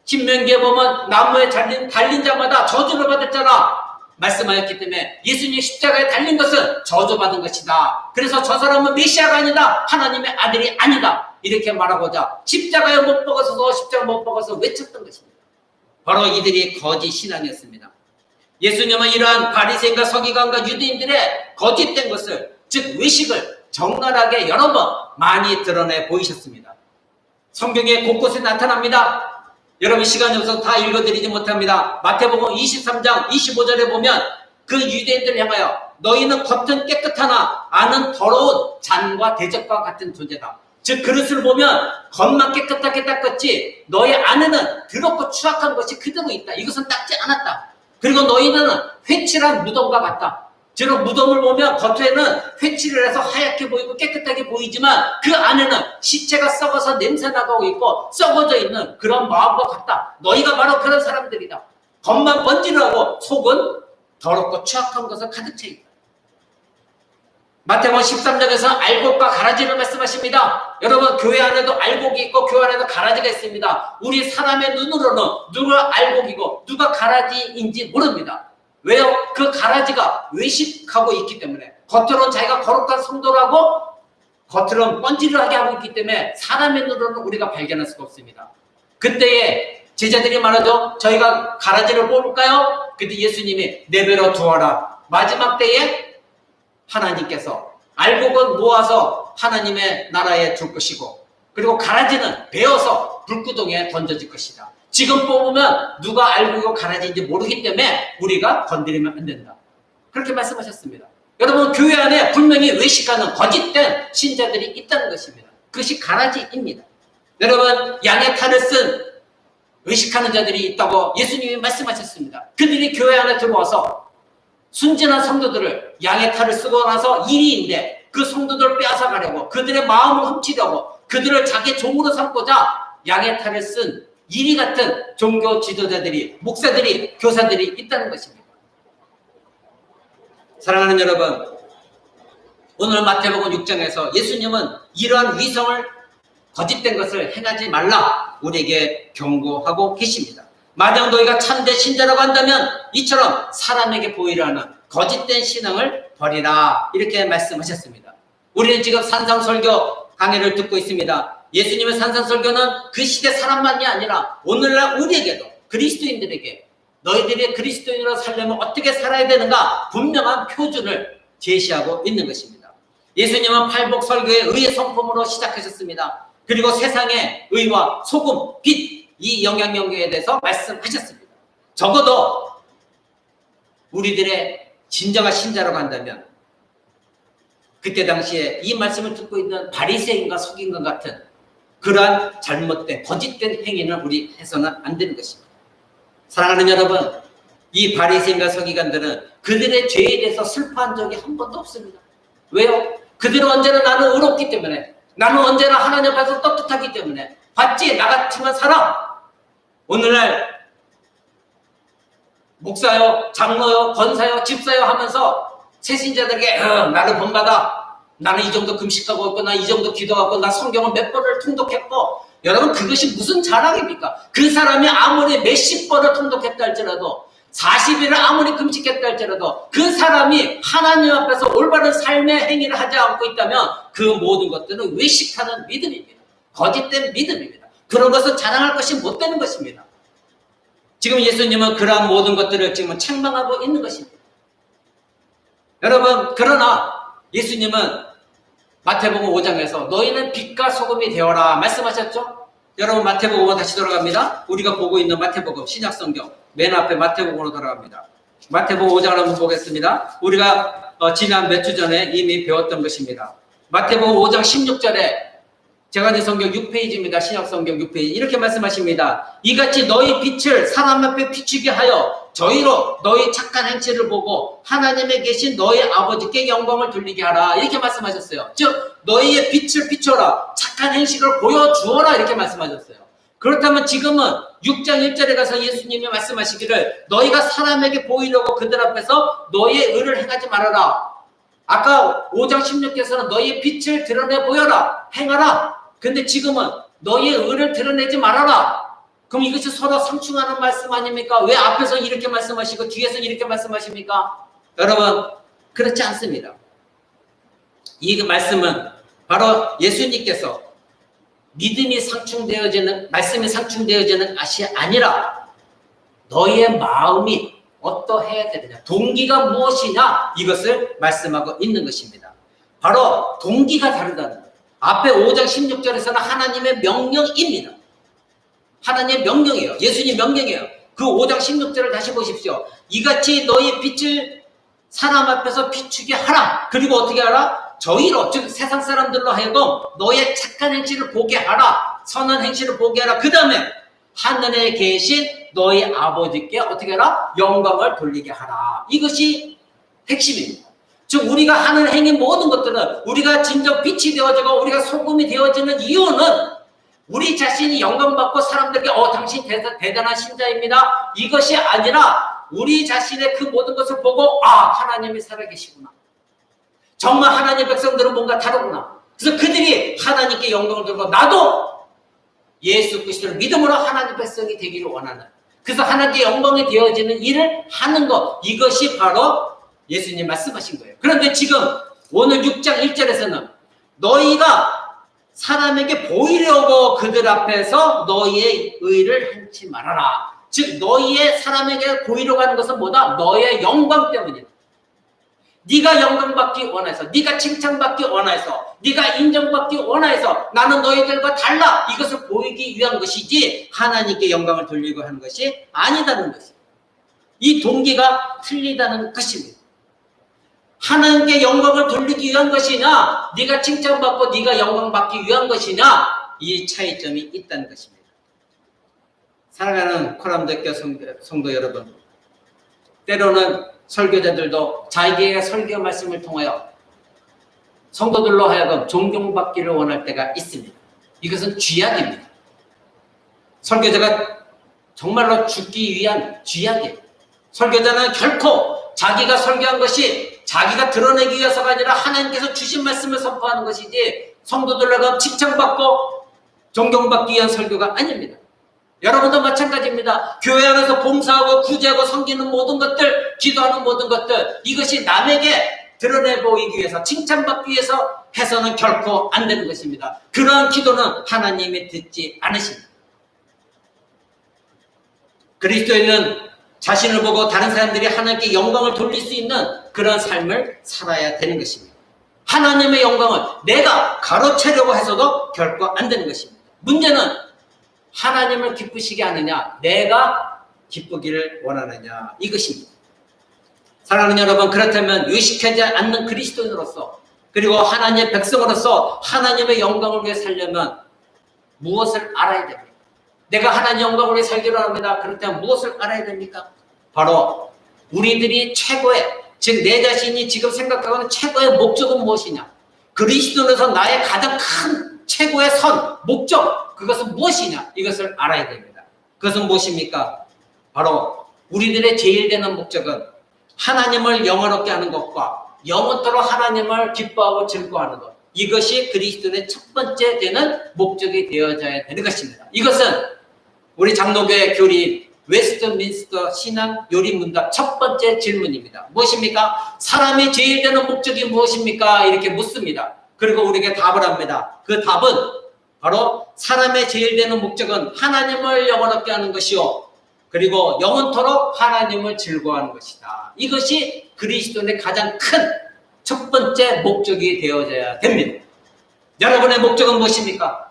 신명기에 보면 나무에 달린 자마다 저주를 받을 자라 말씀하였기 때문에 예수님이 십자가에 달린 것은 저주받은 것이다. 그래서 저 사람은 메시아가 아니다. 하나님의 아들이 아니다. 이렇게 말하고자 십자가에 못 박아서 십자가 못 박아서 외쳤던 것입니다. 바로 이들이 거짓 신앙이었습니다. 예수님은 이러한 바리새인과 서기관과 유대인들의 거짓된 것을, 즉 외식을 적나라하게 여러 번 많이 드러내 보이셨습니다. 성경에 곳곳에 나타납니다. 여러분 시간이 없어서 다 읽어드리지 못합니다. 마태복음 23장 25절에 보면 그 유대인들을 향하여 너희는 겉은 깨끗하나 안은 더러운 잔과 대적과 같은 존재다. 즉 그릇을 보면 겉만 깨끗하게 닦았지 너희 안에는 더럽고 추악한 것이 그대로 있다. 이것은 닦지 않았다. 그리고 너희는 회칠한 무덤과 같다. 즉 무덤을 보면 겉에는 회칠을 해서 하얗게 보이고 깨끗하게 보이지만 그 안에는 시체가 썩어서 냄새나고 있고 썩어져 있는 그런 마음과 같다. 너희가 바로 그런 사람들이다. 겉만 번지르하고 속은 더럽고 추악한 것을 가득 차 있다. 마태복음 13장에서 알곡과 가라지를 말씀하십니다. 여러분 교회 안에도 알곡이 있고 교회 안에도 가라지가 있습니다. 우리 사람의 눈으로는 누가 알곡이고 누가 가라지인지 모릅니다. 왜요? 그 가라지가 외식하고 있기 때문에 겉으로는 자기가 거룩한 성도라고 겉으로는 번지르하게 하고 있기 때문에 사람의 눈으로는 우리가 발견할 수가 없습니다. 그때에 제자들이 말하죠. 저희가 가라지를 뽑을까요? 그때 예수님이 내버려 두어라. 마지막 때에 하나님께서 알곡은 모아서 하나님의 나라에 둘 것이고 그리고 가라지는 베어서 불구덩이에 던져질 것이다. 지금 뽑으면 누가 알곡이고 가라지인지 모르기 때문에 우리가 건드리면 안 된다. 그렇게 말씀하셨습니다. 여러분 교회 안에 분명히 외식하는 거짓된 신자들이 있다는 것입니다. 그것이 가라지입니다. 여러분 양의 탈을 쓴 외식하는 자들이 있다고 예수님이 말씀하셨습니다. 그들이 교회 안에 들어와서 순진한 성도들을 양의 탈을 쓰고 나서 일이인데 그 성도들을 빼앗아가려고 그들의 마음을 훔치려고 그들을 자기 종으로 삼고자 양의 탈을 쓴 이리 같은 종교 지도자들이 목사들이 교사들이 있다는 것입니다. 사랑하는 여러분, 오늘 마태복음 6장에서 예수님은 이러한 위성을 거짓된 것을 행하지 말라 우리에게 경고하고 계십니다. 만약 너희가 참된 신자라고 한다면 이처럼 사람에게 보이려 하는 거짓된 신앙을 버리라 이렇게 말씀하셨습니다. 우리는 지금 산상설교 강해를 듣고 있습니다. 예수님의 산상설교는 그 시대 사람만이 아니라 오늘날 우리에게도 그리스도인들에게 너희들이 그리스도인으로 살려면 어떻게 살아야 되는가 분명한 표준을 제시하고 있는 것입니다. 예수님은 팔복설교의 의의 성품으로 시작하셨습니다. 그리고 세상의 의와 소금, 빛, 이 영향력에 대해서 말씀하셨습니다. 적어도 우리들의 진정한 신자라고 한다면 그때 당시에 이 말씀을 듣고 있는 바리새인과 서기관 같은 그러한 잘못된 거짓된 행위는 우리 해서는 안 되는 것입니다. 사랑하는 여러분, 이 바리새인과 서기관들은 그들의 죄에 대해서 슬퍼한 적이 한 번도 없습니다. 왜요? 그들은 언제나 나는 의롭기 때문에 나는 언제나 하나님 앞에서 떳떳하기 때문에 봤지 나 같으면 살아. 오늘날 목사요, 장로요, 권사요, 집사요 하면서 새신자들에게 나를 본받아. 나는 이 정도 금식하고 있고 나 이 정도 기도하고 나 성경을 몇 번을 통독했고 여러분 그것이 무슨 자랑입니까? 그 사람이 아무리 몇십 번을 통독했다 할지라도 40일을 아무리 금식했다 할지라도 그 사람이 하나님 앞에서 올바른 삶의 행위를 하지 않고 있다면 그 모든 것들은 외식하는 믿음입니다. 거짓된 믿음입니다. 그런 것은 자랑할 것이 못 되는 것입니다. 지금 예수님은 그러한 모든 것들을 지금 책망하고 있는 것입니다. 여러분 그러나 예수님은 마태복음 5장에서 너희는 빛과 소금이 되어라 말씀하셨죠? 여러분 마태복음으로 다시 돌아갑니다. 우리가 보고 있는 마태복음 신약성경 맨 앞에 마태복음으로 돌아갑니다. 마태복음 5장을 한번 보겠습니다. 우리가 지난 몇 주 전에 이미 배웠던 것입니다. 마태복음 5장 16절에 제가 낸 성경 6페이지입니다. 신약성경 6페이지 이렇게 말씀하십니다. 이같이 너희 빛을 사람 앞에 비추게 하여 저희로 너희 착한 행실을 보고 하나님에 계신 너희 아버지께 영광을 돌리게 하라 이렇게 말씀하셨어요. 즉 너희의 빛을 비춰라 착한 행실을 보여주어라 이렇게 말씀하셨어요. 그렇다면 지금은 6장 1절에 가서 예수님이 말씀하시기를 너희가 사람에게 보이려고 그들 앞에서 너희의 의를 행하지 말아라. 아까 5장 16절에서는 너희의 빛을 드러내 보여라 행하라. 근데 지금은 너희의 의를 드러내지 말아라. 그럼 이것이 서로 상충하는 말씀 아닙니까? 왜 앞에서 이렇게 말씀하시고 뒤에서 이렇게 말씀하십니까? 여러분 그렇지 않습니다. 이 말씀은 바로 예수님께서 믿음이 상충되어지는, 말씀이 상충되어지는 것이 아니라 너희의 마음이 어떠해야 되느냐, 동기가 무엇이냐, 이것을 말씀하고 있는 것입니다. 바로 동기가 다르다는 거예요. 앞에 5장 16절에서는 하나님의 명령입니다. 하나님의 명령이에요. 예수님 명령이에요. 그 5장 16절을 다시 보십시오. 이같이 너희 빛을 사람 앞에서 비추게 하라. 그리고 어떻게 하라? 저희로, 즉 세상 사람들로 하여금 너의 착한 행실을 보게 하라. 선한 행실을 보게 하라. 그 다음에 하늘에 계신 너희 아버지께 어떻게 하라? 영광을 돌리게 하라. 이것이 핵심입니다. 즉 우리가 하는 행위 모든 것들은, 우리가 진정 빛이 되어지고 우리가 소금이 되어지는 이유는 우리 자신이 영광받고 사람들에게 당신 대단한 신자입니다, 이것이 아니라 우리 자신의 그 모든 것을 보고 하나님이 살아계시구나, 정말 하나님 백성들은 뭔가 다르구나. 그래서 그들이 하나님께 영광을 돌리고 나도 예수 그리스도를 믿음으로 하나님 백성이 되기를 원하는, 그래서 하나님께 영광이 되어지는 일을 하는 것, 이것이 바로 예수님 말씀하신 거예요. 그런데 지금 오늘 6장 1절에서는 너희가 사람에게 보이려고 그들 앞에서 너희의 의를 행치 말아라. 즉 너희의 사람에게 보이려고 하는 것은 뭐다? 너의 영광 때문이다. 네가 영광받기 원해서, 네가 칭찬받기 원해서, 네가 인정받기 원해서 나는 너희들과 달라, 이것을 보이기 위한 것이지 하나님께 영광을 돌리고 하는 것이 아니다는 것이에요. 이 동기가 틀리다는 것입니다. 하나님께 영광을 돌리기 위한 것이냐, 네가 칭찬받고 네가 영광받기 위한 것이냐, 이 차이점이 있다는 것입니다. 사랑하는 코람대교 성도 여러분, 때로는 설교자들도 자기의 설교 말씀을 통하여 성도들로 하여금 존경받기를 원할 때가 있습니다. 이것은 쥐약입니다. 설교자가 정말로 죽기 위한 쥐약이에요. 설교자는 결코 자기가 설교한 것이 자기가 드러내기 위해서가 아니라 하나님께서 주신 말씀을 선포하는 것이지 성도들로 칭찬받고 존경받기 위한 설교가 아닙니다. 여러분도 마찬가지입니다. 교회 안에서 봉사하고 구제하고 섬기는 모든 것들, 기도하는 모든 것들, 이것이 남에게 드러내 보이기 위해서, 칭찬받기 위해서 해서는 결코 안 되는 것입니다. 그러한 기도는 하나님이 듣지 않으십니다. 그리스도인은 자신을 보고 다른 사람들이 하나님께 영광을 돌릴 수 있는 그런 삶을 살아야 되는 것입니다. 하나님의 영광을 내가 가로채려고 해서도 결코 안 되는 것입니다. 문제는 하나님을 기쁘시게 하느냐, 내가 기쁘기를 원하느냐, 이것입니다. 사랑하는 여러분, 그렇다면 의식하지 않는 그리스도인으로서, 그리고 하나님의 백성으로서 하나님의 영광을 위해 살려면 무엇을 알아야 됩니까? 내가 하나님 영광을 위해 살기로 합니다. 그렇다면 무엇을 알아야 됩니까? 바로 우리들이 최고의, 즉 내 자신이 지금 생각하는 최고의 목적은 무엇이냐? 그리스도에서 나의 가장 큰 최고의 선, 목적, 그것은 무엇이냐? 이것을 알아야 됩니다. 그것은 무엇입니까? 바로 우리들의 제일 되는 목적은 하나님을 영원롭게 하는 것과 영원토록 하나님을 기뻐하고 즐거워하는 것, 이것이 그리스도의 첫 번째 되는 목적이 되어져야 되는 것입니다. 이것은 우리 장로교회 교리인 웨스트민스터 신앙 요리문답 첫 번째 질문입니다. 무엇입니까? 사람이 제일 되는 목적이 무엇입니까? 이렇게 묻습니다. 그리고 우리에게 답을 합니다. 그 답은 바로 사람의 제일 되는 목적은 하나님을 영원롭게 하는 것이요, 그리고 영원토록 하나님을 즐거워하는 것이다. 이것이 그리스도인의 가장 큰 첫 번째 목적이 되어져야 됩니다. 여러분의 목적은 무엇입니까?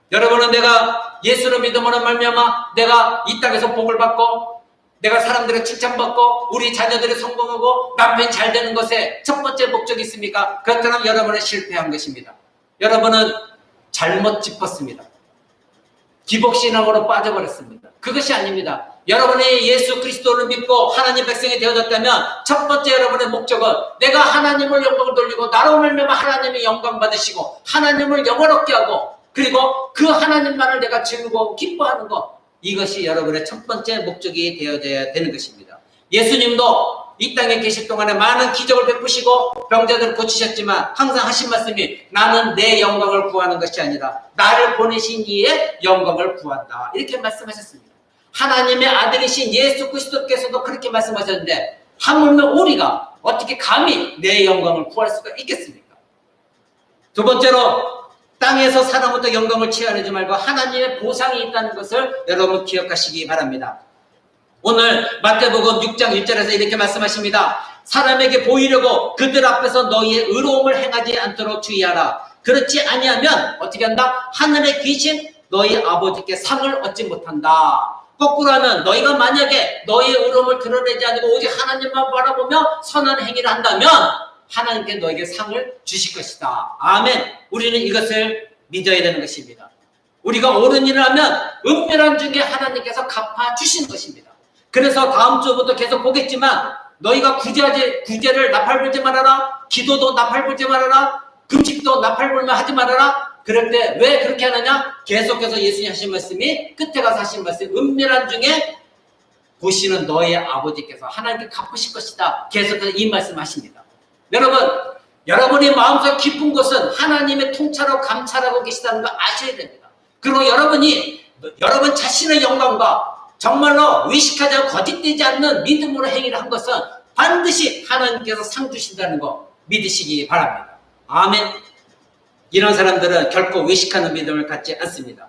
여러분은 내가 예수를 믿음으로 말미암아 내가 이 땅에서 복을 받고 내가 사람들의 칭찬받고 우리 자녀들이 성공하고 남편이 잘 되는 것에 첫 번째 목적이 있습니까? 그렇다면 여러분은 실패한 것입니다. 여러분은 잘못 짚었습니다. 기복신앙으로 빠져버렸습니다. 그것이 아닙니다. 여러분이 예수 그리스도를 믿고 하나님 백성이 되어졌다면 첫 번째 여러분의 목적은 내가 하나님을 영광을 돌리고 나로 말미암아 하나님이 영광 받으시고 하나님을 영원롭게 하고 그리고 그 하나님만을 내가 즐거워 기뻐하는 것, 이것이 여러분의 첫 번째 목적이 되어져야 되는 것입니다. 예수님도 이 땅에 계실 동안에 많은 기적을 베푸시고 병자들을 고치셨지만 항상 하신 말씀이 나는 내 영광을 구하는 것이 아니라 나를 보내신 이의 영광을 구한다, 이렇게 말씀하셨습니다. 하나님의 아들이신 예수 그리스도께서도 그렇게 말씀하셨는데 하물며 우리가 어떻게 감히 내 영광을 구할 수가 있겠습니까? 두 번째로 땅에서 사람부터 영광을 취하려지 말고 하나님의 보상이 있다는 것을 여러분 기억하시기 바랍니다. 오늘 마태복음 6장 1절에서 이렇게 말씀하십니다. 사람에게 보이려고 그들 앞에서 너희의 의로움을 행하지 않도록 주의하라. 그렇지 아니하면 어떻게 한다? 하늘에 계신 너희 아버지께 상을 얻지 못한다. 거꾸로 하면 너희가 만약에 너희의 의로움을 드러내지 않고 오직 하나님만 바라보며 선한 행위를 한다면 하나님께 너에게 상을 주실 것이다. 아멘. 우리는 이것을 믿어야 되는 것입니다. 우리가 옳은 일을 하면 은밀한 중에 하나님께서 갚아 주시는 것입니다. 그래서 다음 주부터 계속 보겠지만 너희가 구제를 나팔불지 말아라. 기도도 나팔불지 말아라. 금식도 나팔불면 하지 말아라. 그럴 때 왜 그렇게 하느냐? 계속해서 예수님 하신 말씀이 끝에 가서 하신 말씀이 은밀한 중에 보시는 너의 아버지께서 하나님께 갚으실 것이다. 계속해서 이 말씀 하십니다. 여러분, 여러분이 마음속 깊은 곳은 하나님의 통찰하고 감찰하고 계시다는 걸 아셔야 됩니다. 그리고 여러분이 여러분 자신의 영광과 정말로 의식하지 않고 거짓되지 않는 믿음으로 행위를 한 것은 반드시 하나님께서 상 주신다는 거 믿으시기 바랍니다. 아멘. 이런 사람들은 결코 의식하는 믿음을 갖지 않습니다.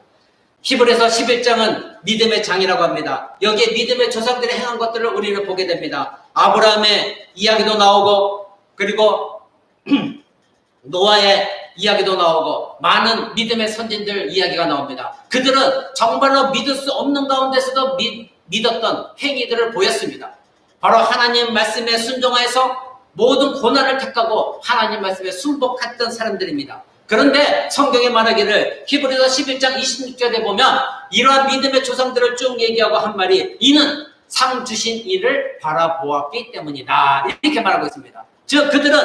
히브리서 11장은 믿음의 장이라고 합니다. 여기에 믿음의 조상들이 행한 것들을 우리는 보게 됩니다. 아브라함의 이야기도 나오고 그리고 노아의 이야기도 나오고 많은 믿음의 선진들 이야기가 나옵니다. 그들은 정말로 믿을 수 없는 가운데서도 믿었던 행위들을 보였습니다. 바로 하나님 말씀에 순종하여서 모든 고난을 택하고 하나님 말씀에 순복했던 사람들입니다. 그런데 성경에 말하기를 히브리서 11장 26절에 보면 이러한 믿음의 조상들을 쭉 얘기하고 한 말이 이는 상 주신 이를 바라보았기 때문이다. 이렇게 말하고 있습니다. 즉 그들은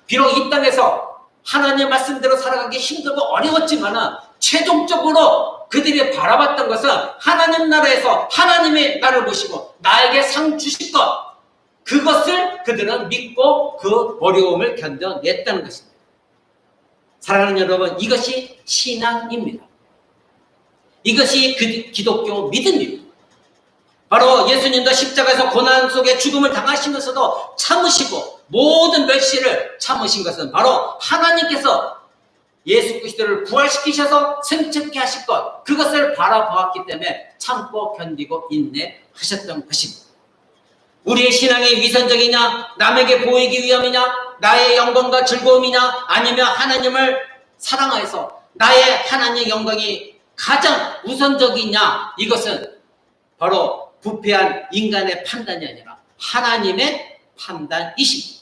비록 이 땅에서 하나님 말씀대로 살아가기 힘들고 어려웠지만 최종적으로 그들이 바라봤던 것은 하나님 나라에서 하나님의 나를 보시고 나에게 상 주실 것, 그것을 그들은 믿고 그 어려움을 견뎌냈다는 것입니다. 사랑하는 여러분, 이것이 신앙입니다. 이것이 기독교 믿음입니다. 바로 예수님도 십자가에서 고난 속에 죽음을 당하시면서도 참으시고 모든 멸시를 참으신 것은 바로 하나님께서 예수 그리스도를 부활시키셔서 승천케 하실 것, 그것을 바라보았기 때문에 참고 견디고 인내하셨던 것입니다. 우리의 신앙이 위선적이냐, 남에게 보이기 위함이냐, 나의 영광과 즐거움이냐, 아니면 하나님을 사랑하여서 나의 하나님의 영광이 가장 우선적이냐, 이것은 바로 부패한 인간의 판단이 아니라 하나님의 판단이십니다.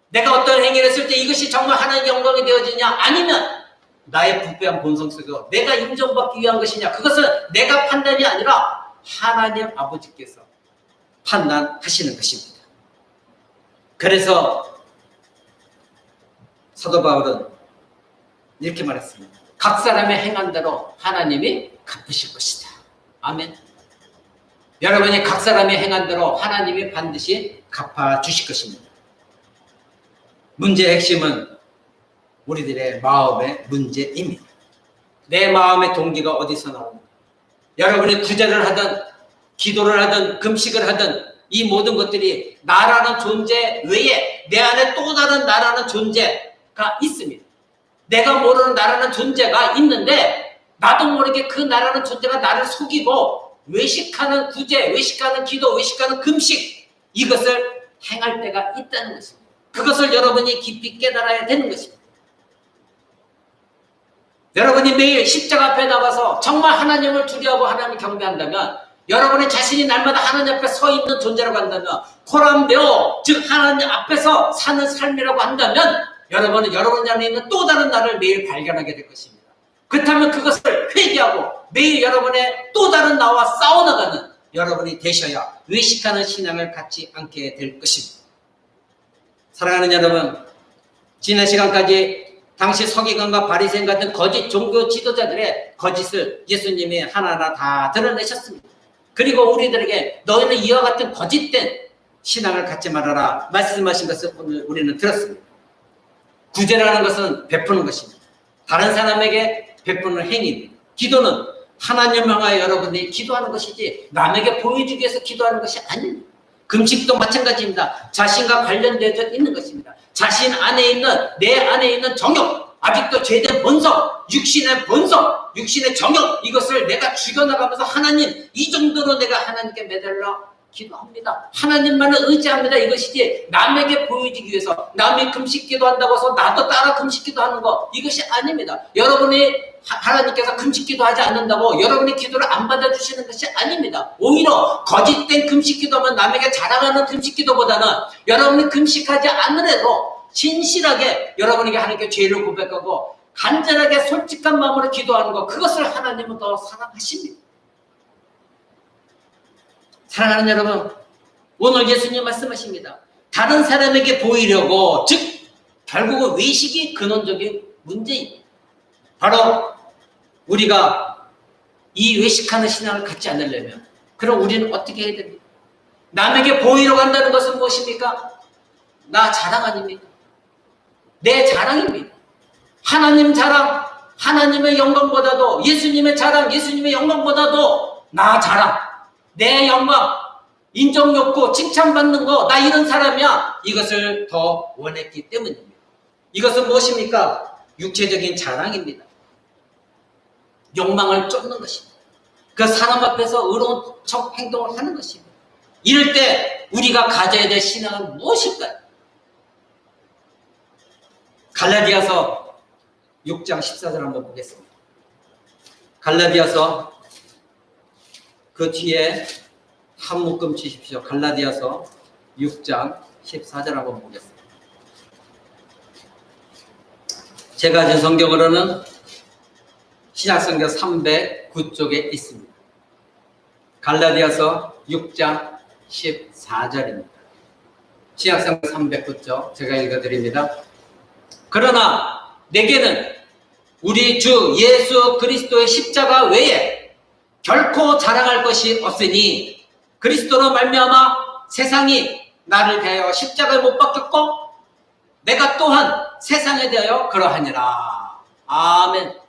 내가 어떤 행위를 했을 때 이것이 정말 하나님의 영광이 되어지냐, 아니면 나의 부패한 본성 속에서 내가 인정받기 위한 것이냐, 그것은 내가 판단이 아니라 하나님 아버지께서 판단하시는 것입니다. 그래서 사도 바울은 이렇게 말했습니다. 각 사람의 행한 대로 하나님이 갚으실 것이다. 아멘. 여러분이 각 사람의 행한 대로 하나님이 반드시 갚아주실 것입니다. 문제의 핵심은 우리들의 마음의 문제입니다. 내 마음의 동기가 어디서 나옵니까? 여러분이 구제를 하든 기도를 하든 금식을 하든 이 모든 것들이 나라는 존재 외에 내 안에 또 다른 나라는 존재가 있습니다. 내가 모르는 나라는 존재가 있는데 나도 모르게 그 나라는 존재가 나를 속이고 외식하는 구제, 외식하는 기도, 외식하는 금식, 이것을 행할 때가 있다는 것입니다. 그것을 여러분이 깊이 깨달아야 되는 것입니다. 여러분이 매일 십자가 앞에 나가서 정말 하나님을 두려워하고 하나님을 경배한다면, 여러분의 자신이 날마다 하나님 앞에 서 있는 존재라고 한다면, 코람데오, 즉 하나님 앞에서 사는 삶이라고 한다면 여러분은 여러분 안에 있는 또 다른 나를 매일 발견하게 될 것입니다. 그렇다면 그것을 회개하고 매일 여러분의 또 다른 나와 싸워나가는 여러분이 되셔야 의식하는 신앙을 갖지 않게 될 것입니다. 사랑하는 여러분, 지난 시간까지 당시 서기관과 바리새인 같은 거짓 종교 지도자들의 거짓을 예수님이 하나하나 다 드러내셨습니다. 그리고 우리들에게 너희는 이와 같은 거짓된 신앙을 갖지 말아라 말씀하신 것을 오늘 우리는 들었습니다. 구제라는 것은 베푸는 것입니다. 다른 사람에게 베푸는 행위입니다. 기도는 하나님을 향하여 여러분들이 기도하는 것이지 남에게 보여주기 위해서 기도하는 것이 아닙니다. 금식도 마찬가지입니다. 자신과 관련되어 있는 것입니다. 자신 안에 있는, 내 안에 있는 정욕, 아직도 죄된 본성, 육신의 본성, 육신의 정욕, 이것을 내가 죽여나가면서 하나님, 이 정도로 내가 하나님께 매달려 기도합니다. 하나님만을 의지합니다. 이것이지 남에게 보여주기 위해서 남이 금식기도 한다고 해서 나도 따라 금식기도 하는 거, 이것이 아닙니다. 여러분이 하나님께서 금식기도 하지 않는다고 여러분의 기도를 안 받아주시는 것이 아닙니다. 오히려 거짓된 금식기도면 남에게 자랑하는 금식기도보다는 여러분이 금식하지 않으래도 진실하게 여러분에게 하나님께 죄를 고백하고 간절하게 솔직한 마음으로 기도하는 것, 그것을 하나님은 더 사랑하십니다. 사랑하는 여러분, 오늘 예수님 말씀하십니다. 다른 사람에게 보이려고, 즉 결국은 외식이 근원적인 문제입니다. 바로 우리가 이 외식하는 신앙을 갖지 않으려면, 그럼 우리는 어떻게 해야 됩니까? 남에게 보이려고 한다는 것은 무엇입니까? 나 자랑 아닙니까? 내 자랑입니다. 하나님 자랑, 하나님의 영광보다도, 예수님의 자랑, 예수님의 영광보다도 나 자랑, 내 영광, 인정 욕구, 칭찬받는 거, 나 이런 사람이야, 이것을 더 원했기 때문입니다. 이것은 무엇입니까? 육체적인 자랑입니다. 욕망을 쫓는 것입니다. 그 사람 앞에서 의로운 척 행동을 하는 것입니다. 이럴 때 우리가 가져야 될 신앙은 무엇일까요? 갈라디아서 6장 14절 한번 보겠습니다. 갈라디아서 그 뒤에 한 묶음 치십시오. 갈라디아서 6장 14절 한번 보겠습니다. 제가 가진 성경으로는 신약성경 309쪽에 있습니다. 갈라디아서 6장 14절입니다. 신약성경 309쪽 제가 읽어드립니다. 그러나 내게는 우리 주 예수 그리스도의 십자가 외에 결코 자랑할 것이 없으니 그리스도로 말미암아 세상이 나를 대하여 십자가에 못 박혔고 내가 또한 세상에 대하여 그러하니라. 아멘.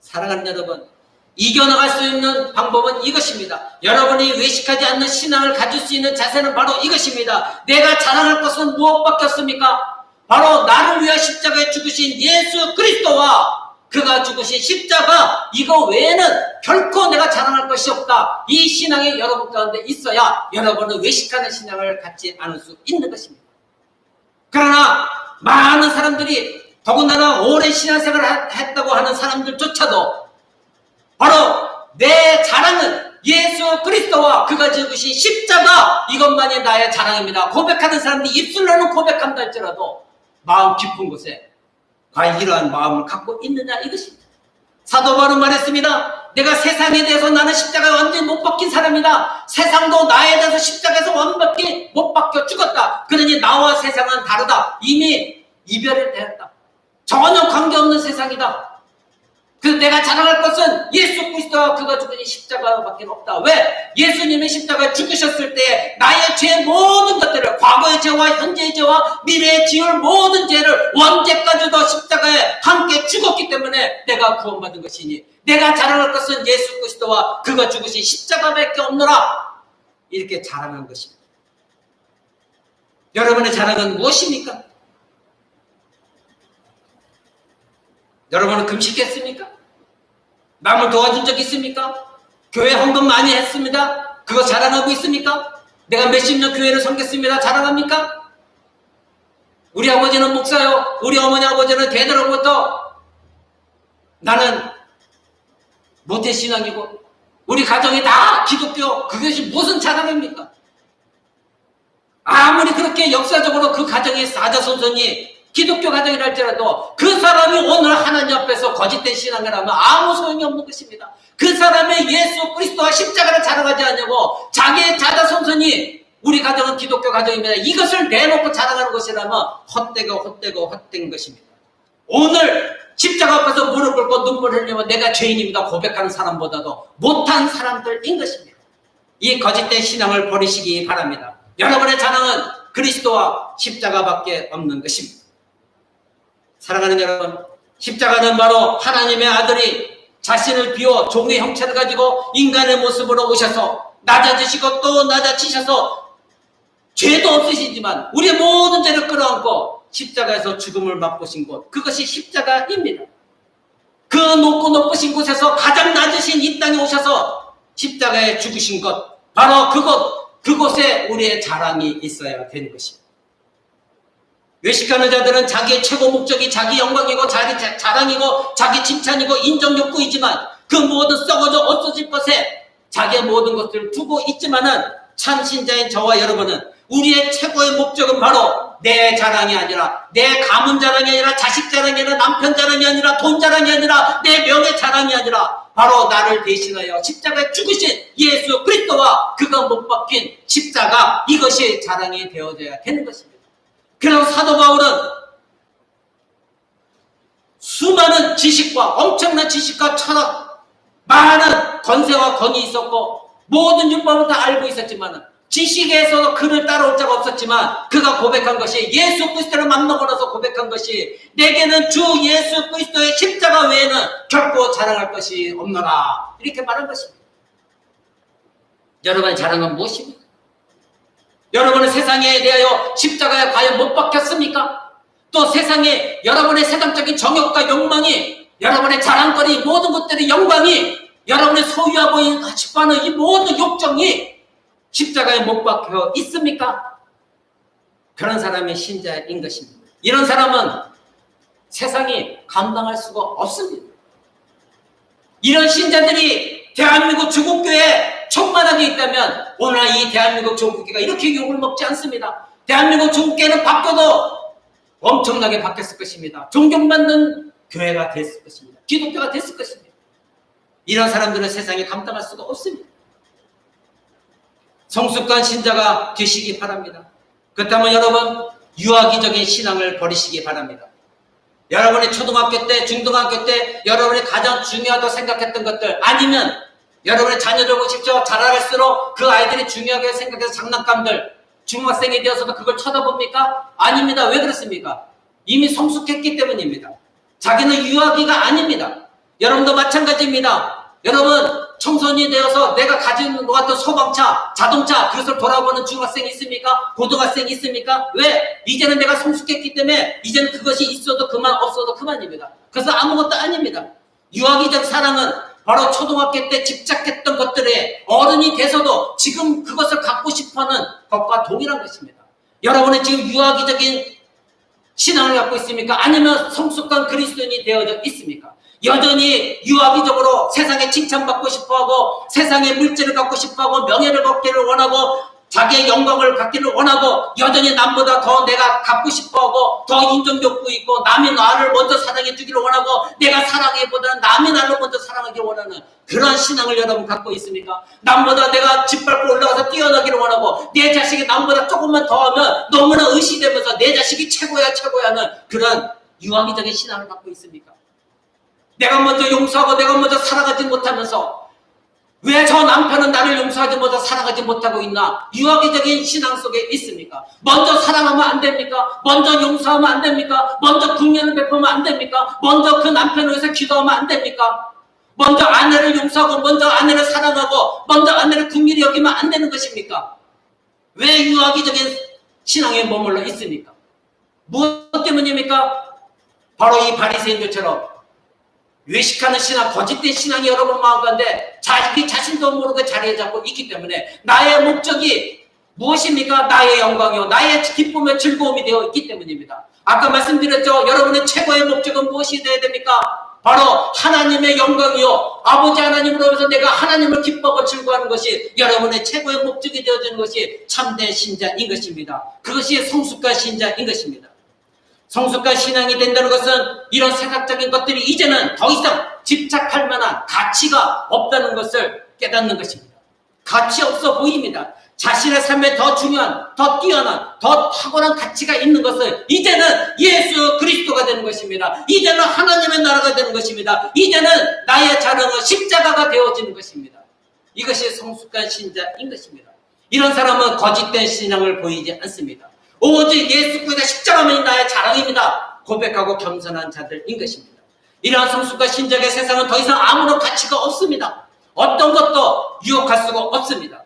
사랑하는 여러분, 이겨나갈 수 있는 방법은 이것입니다. 여러분이 외식하지 않는 신앙을 가질 수 있는 자세는 바로 이것입니다. 내가 자랑할 것은 무엇밖에 없습니까? 바로 나를 위하여 십자가에 죽으신 예수 그리스도와 그가 죽으신 십자가, 이거 외에는 결코 내가 자랑할 것이 없다. 이 신앙이 여러분 가운데 있어야 여러분은 외식하는 신앙을 갖지 않을 수 있는 것입니다. 그러나 많은 사람들이, 더군다나 오랜 신앙생활을 했다고 하는 사람들조차도 바로 내 자랑은 예수 그리스도와 그가 죽으신 십자가, 이것만이 나의 자랑입니다. 고백하는 사람들이 입술로는 고백한다 할지라도 마음 깊은 곳에 과연 이러한 마음을 갖고 있느냐, 이것입니다. 사도 바울은 말했습니다. 내가 세상에 대해서 나는 십자가에 완전히 못 박힌 사람이다. 세상도 나에 대해서 십자가에서 완벽히 못 박혀 죽었다. 그러니 나와 세상은 다르다. 이미 이별을 되었다. 전혀 관계없는 세상이다. 그래서 내가 자랑할 것은 예수 그리스도와 그가 죽으신 십자가밖에 없다. 왜? 예수님의 십자가에 죽으셨을 때 나의 죄 모든 것들을, 과거의 죄와 현재의 죄와 미래에 지을 모든 죄를 언제까지도 십자가에 함께 죽었기 때문에 내가 구원받은 것이니 내가 자랑할 것은 예수 그리스도와 그가 죽으신 십자가밖에 없노라. 이렇게 자랑한 것입니다. 여러분의 자랑은 무엇입니까? 여러분은 금식했습니까? 남을 도와준 적 있습니까? 교회 헌금 많이 했습니다. 그거 자랑하고 있습니까? 내가 몇십 년 교회를 섬겼습니다. 자랑합니까? 우리 아버지는 목사요. 우리 어머니 아버지는 대대로부터 나는 모태신앙이고 우리 가정이 다 기독교, 그것이 무슨 자랑입니까? 아무리 그렇게 역사적으로 그 가정이 사자손손이 기독교 가정이라 할지라도 그 사람이 오늘 하나님 앞에서 거짓된 신앙을 하면 아무 소용이 없는 것입니다. 그 사람의 예수 그리스도와 십자가를 자랑하지 않냐고 자기의 자자손손이 우리 가정은 기독교 가정입니다. 이것을 내놓고 자랑하는 것이라면 헛된 것입니다. 오늘 십자가 앞에서 무릎 꿇고 눈물 흘리면 내가 죄인입니다 고백하는 사람보다도 못한 사람들인 것입니다. 이 거짓된 신앙을 버리시기 바랍니다. 여러분의 자랑은 그리스도와 십자가밖에 없는 것입니다. 사랑하는 여러분, 십자가는 바로 하나님의 아들이 자신을 비워 종의 형체를 가지고 인간의 모습으로 오셔서 낮아지시고 또 낮아지셔서 죄도 없으시지만 우리의 모든 죄를 끌어안고 십자가에서 죽음을 맛보신 곳, 그것이 십자가입니다. 그 높고 높으신 곳에서 가장 낮으신 이 땅에 오셔서 십자가에 죽으신 것, 바로 그곳에 우리의 자랑이 있어야 되는 것입니다. 외식하는 자들은 자기의 최고 목적이 자기 영광이고 자기 자랑이고 자기 칭찬이고 인정 욕구이지만 그 모든 썩어져 없어질 것에 자기의 모든 것들을 두고 있지만은 참 신자인 저와 여러분은 우리의 최고의 목적은 바로 내 자랑이 아니라, 내 가문 자랑이 아니라, 자식 자랑이 아니라, 남편 자랑이 아니라, 돈 자랑이 아니라, 내 명예 자랑이 아니라 바로 나를 대신하여 십자가에 죽으신 예수 그리스도와 그가 못 박힌 십자가, 이것이 자랑이 되어져야 되는 것입니다. 그래서 사도 바울은 수많은 지식과, 엄청난 지식과 철학, 많은 권세와 권위 있었고 모든 율법을 다 알고 있었지만, 지식에서도 그를 따라올 자가 없었지만 그가 고백한 것이, 예수 그리스도를 만나고 나서 고백한 것이, 내게는 주 예수 그리스도의 십자가 외에는 결코 자랑할 것이 없노라, 이렇게 말한 것입니다. 여러분의 자랑은 무엇입니까? 여러분은 세상에 대하여 십자가에 과연 못 박혔습니까? 또 세상에 여러분의 세상적인 정욕과 욕망이, 여러분의 자랑거리, 모든 것들의 영광이, 여러분의 소유하고 있는 가지고 하는 이 모든 욕정이 십자가에 못 박혀 있습니까? 그런 사람이 신자인 것입니다. 이런 사람은 세상이 감당할 수가 없습니다. 이런 신자들이 대한민국 조국교회에 충만하게 있다면 오늘 이 대한민국 조국교회가 이렇게 욕을 먹지 않습니다. 대한민국 조국교회는 바뀌어도 엄청나게 바뀌었을 것입니다. 존경받는 교회가 됐을 것입니다. 기독교가 됐을 것입니다. 이런 사람들은 세상에 감당할 수가 없습니다. 성숙한 신자가 되시기 바랍니다. 그렇다면 여러분, 유아기적인 신앙을 버리시기 바랍니다. 여러분의 초등학교 때, 중등학교 때 여러분이 가장 중요하다고 생각했던 것들, 아니면 여러분의 자녀들 보십시오. 자라갈수록 그 아이들이 중요하게 생각해서 장난감들, 중학생이 되어서도 그걸 쳐다봅니까? 아닙니다. 왜 그렇습니까? 이미 성숙했기 때문입니다. 자기는 유아기가 아닙니다. 여러분도 마찬가지입니다. 여러분, 청소년이 되어서 내가 가지는 것 같은 소방차, 자동차, 그것을 돌아보는 중학생이 있습니까? 고등학생이 있습니까? 왜? 이제는 내가 성숙했기 때문에 이제는 그것이 있어도 그만, 없어도 그만입니다. 그래서 아무것도 아닙니다. 유아기적 사랑은 바로 초등학교 때 집착했던 것들에 어른이 돼서도 지금 그것을 갖고 싶어하는 것과 동일한 것입니다. 여러분은 지금 유아기적인 신앙을 갖고 있습니까? 아니면 성숙한 그리스도인이 되어져 있습니까? 여전히 유아기적으로 세상에 칭찬받고 싶어하고, 세상의 물질을 갖고 싶어하고, 명예를 갖기를 원하고, 자기의 영광을 갖기를 원하고, 여전히 남보다 더 내가 갖고 싶어하고, 더 인정욕구 있고, 남이 나를 먼저 사랑해 주기를 원하고, 내가 사랑해보다는 남이 나를 먼저 사랑하기를 원하는 그런 신앙을 여러분 갖고 있습니까? 남보다 내가 짓밟고 올라가서 뛰어나기를 원하고, 내 자식이 남보다 조금만 더 하면 너무나 의시되면서 내 자식이 최고야 하는 그런 유아기적인 신앙을 갖고 있습니까? 내가 먼저 용서하고 내가 먼저 살아가지 못하면서 왜 저 남편은 나를 용서하지 못하고 살아가지 못하고 있나? 유아기적인 신앙 속에 있습니까? 먼저 사랑하면 안 됩니까? 먼저 용서하면 안 됩니까? 먼저 국면을 베풀면 안 됩니까? 먼저 그 남편을 위해서 기도하면 안 됩니까? 먼저 아내를 용서하고 먼저 아내를 사랑하고 먼저 아내를 국민이 여기면 안 되는 것입니까? 왜 유아기적인 신앙에 머물러 있습니까? 무엇 때문입니까? 바로 이 바리새인들처럼 외식하는 신앙, 거짓된 신앙이 여러분 마음 가운데 자기 자신도 모르게 자리에 잡고 있기 때문에 나의 목적이 무엇입니까? 나의 영광이요, 나의 기쁨의 즐거움이 되어 있기 때문입니다. 아까 말씀드렸죠. 여러분의 최고의 목적은 무엇이 되어야 됩니까? 바로 하나님의 영광이요, 아버지 하나님으로 해서 내가 하나님을 기뻐하고 즐거워하는 것이 여러분의 최고의 목적이 되어지는 것이 참된 신자인 것입니다. 그것이 성숙한 신자인 것입니다. 성숙한 신앙이 된다는 것은 이런 세상적인 것들이 이제는 더 이상 집착할 만한 가치가 없다는 것을 깨닫는 것입니다. 가치 없어 보입니다. 자신의 삶에 더 중요한, 더 뛰어난, 더 탁월한 가치가 있는 것은 이제는 예수 그리스도가 되는 것입니다. 이제는 하나님의 나라가 되는 것입니다. 이제는 나의 자랑은 십자가가 되어지는 것입니다. 이것이 성숙한 신자인 것입니다. 이런 사람은 거짓된 신앙을 보이지 않습니다. 오직 예수 그리스도의 십자가만이 나의 자랑입니다. 고백하고 겸손한 자들인 것입니다. 이러한 성숙한 신자의 세상은 더 이상 아무런 가치가 없습니다. 어떤 것도 유혹할 수가 없습니다.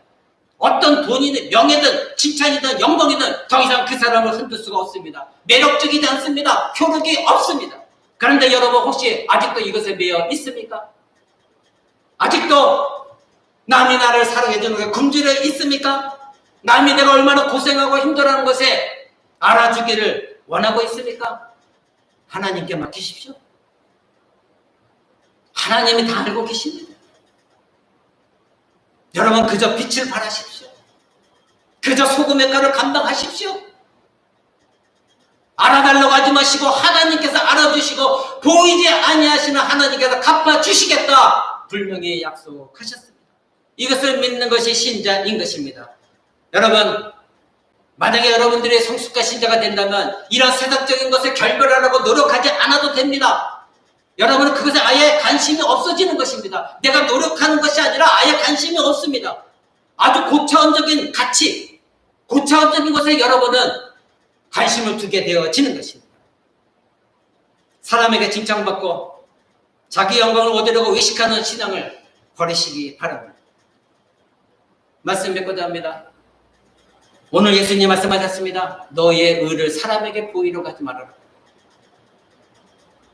어떤 돈이든 명예든 칭찬이든 영광이든 더 이상 그 사람을 흔들 수가 없습니다. 매력적이지 않습니다. 효력이 없습니다. 그런데 여러분 혹시 아직도 이것에 매여 있습니까? 아직도 남이 나를 사랑해주는 게 굶주려 있습니까? 남이 내가 얼마나 고생하고 힘들어하는 것에 알아주기를 원하고 있습니까? 하나님께 맡기십시오. 하나님이 다 알고 계십니다. 여러분 그저 빛을 발하십시오. 그저 소금의 가를 감당하십시오. 알아달라고 하지 마시고 하나님께서 알아주시고 보이지 아니하시는 하나님께서 갚아주시겠다 분명히 약속하셨습니다. 이것을 믿는 것이 신자인 것입니다. 여러분 만약에 여러분들이 성숙한 신자가 된다면 이런 세상적인 것을 결별하려고 노력하지 않아도 됩니다. 여러분은 그것에 아예 관심이 없어지는 것입니다. 내가 노력하는 것이 아니라 아예 관심이 없습니다. 아주 고차원적인 가치, 고차원적인 것에 여러분은 관심을 두게 되어지는 것입니다. 사람에게 칭찬받고 자기 영광을 얻으려고 의식하는 신앙을 버리시기 바랍니다. 말씀 맺고자 합니다. 오늘 예수님 말씀하셨습니다. 너의 의를 사람에게 보이려고 하지 말아라.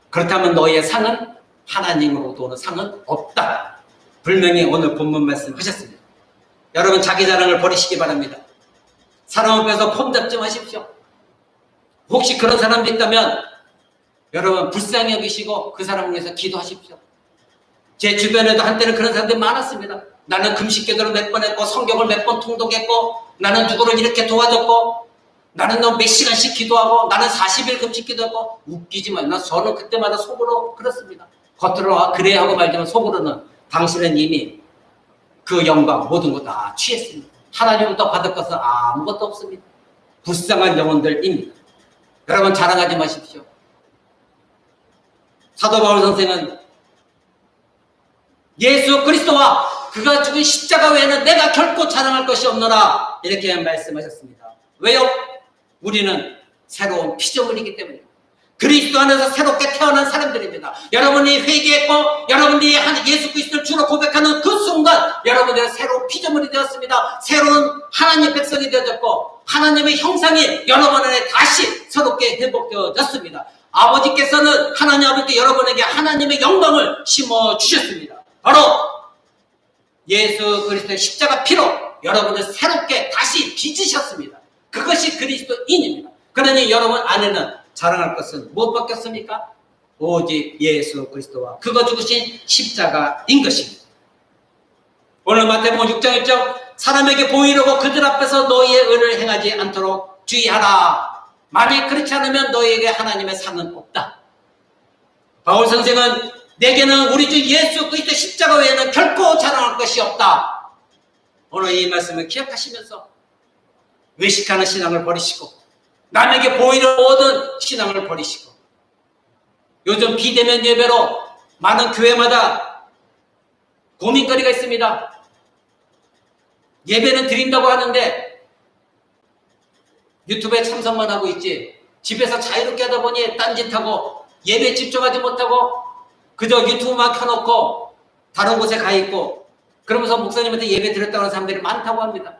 그렇다면 너의 상은 하나님으로부터 오는 상은 없다. 분명히 오늘 본문 말씀하셨습니다. 여러분 자기 자랑을 버리시기 바랍니다. 사람 앞에서 폼 잡지 마십시오. 혹시 그런 사람도 있다면 여러분 불쌍히 여기시고 그 사람을 위해서 기도하십시오. 제 주변에도 한때는 그런 사람들이 많았습니다. 나는 금식기도를 몇 번 했고 성경을 몇 번 통독했고 나는 누구를 이렇게 도와줬고 나는 너 몇 시간씩 기도하고 나는 40일 금식 기도하고 웃기지만 저는 그때마다 속으로 그렇습니다. 겉으로 그래 하고 말지만 속으로는 당신은 이미 그 영광 모든 것 다 취했습니다. 하나님부터 받을 것은 아무것도 없습니다. 불쌍한 영혼들입니다. 여러분 자랑하지 마십시오. 사도 바울 선생은 예수 그리스도와 그가 죽은 십자가 외에는 내가 결코 자랑할 것이 없노라 이렇게 말씀하셨습니다. 왜요? 우리는 새로운 피조물이기 때문입니다. 그리스도 안에서 새롭게 태어난 사람들입니다. 여러분이 회개했고 여러분이 예수 그리스도를 주로 고백하는 그 순간 여러분들은 새로운 피조물이 되었습니다. 새로운 하나님의 백성이 되어졌고 하나님의 형상이 여러분 안에 다시 새롭게 회복되어졌습니다. 아버지께서는 하나님 아버지께 여러분에게 하나님의 영광을 심어주셨습니다. 바로 예수 그리스도의 십자가 피로 여러분을 새롭게 다시 빚으셨습니다. 그것이 그리스도인입니다. 그러니 여러분 안에는 자랑할 것은 무엇밖에 없습니까? 오직 예수 그리스도와 그가 죽으신 십자가인 것입니다. 오늘 마태복음 6장 1절 사람에게 보이려고 그들 앞에서 너희의 의를 행하지 않도록 주의하라. 만약 그렇지 않으면 너희에게 하나님의 상은 없다. 바울 선생은 내게는 우리 주 예수 그리스도 십자가 외에는 결코 자랑할 것이 없다. 오늘 이 말씀을 기억하시면서 외식하는 신앙을 버리시고 남에게 보이려 모든 신앙을 버리시고 요즘 비대면 예배로 많은 교회마다 고민거리가 있습니다. 예배는 드린다고 하는데 유튜브에 참석만 하고 있지 집에서 자유롭게 하다 보니 딴짓하고 예배에 집중하지 못하고 그저 유튜브만 켜놓고 다른 곳에 가 있고 그러면서 목사님한테 예배 드렸다고 하는 사람들이 많다고 합니다.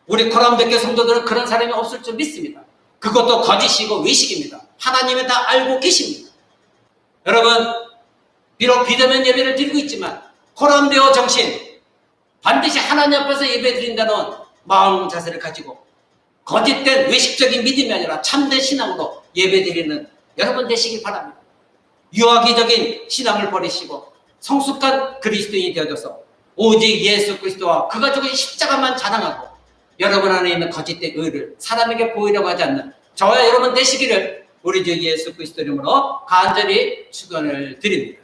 우리 코람백교 성도들은 그런 사람이 없을 줄 믿습니다. 그것도 거짓이고 외식입니다. 하나님은 다 알고 계십니다. 여러분 비록 비대면 예배를 드리고 있지만 코람데오 정신 반드시 하나님 앞에서 예배 드린다는 마음 자세를 가지고 거짓된 외식적인 믿음이 아니라 참된 신앙으로 예배 드리는 여러분 되시길 바랍니다. 유아기적인 신앙을 버리시고 성숙한 그리스도인이 되어져서 오직 예수 그리스도와 그가 죽은 십자가만 자랑하고 여러분 안에 있는 거짓된 의를 사람에게 보이려고 하지 않는 저와 여러분 되시기를 우리 주 예수 그리스도 이름으로 간절히 축원을 드립니다.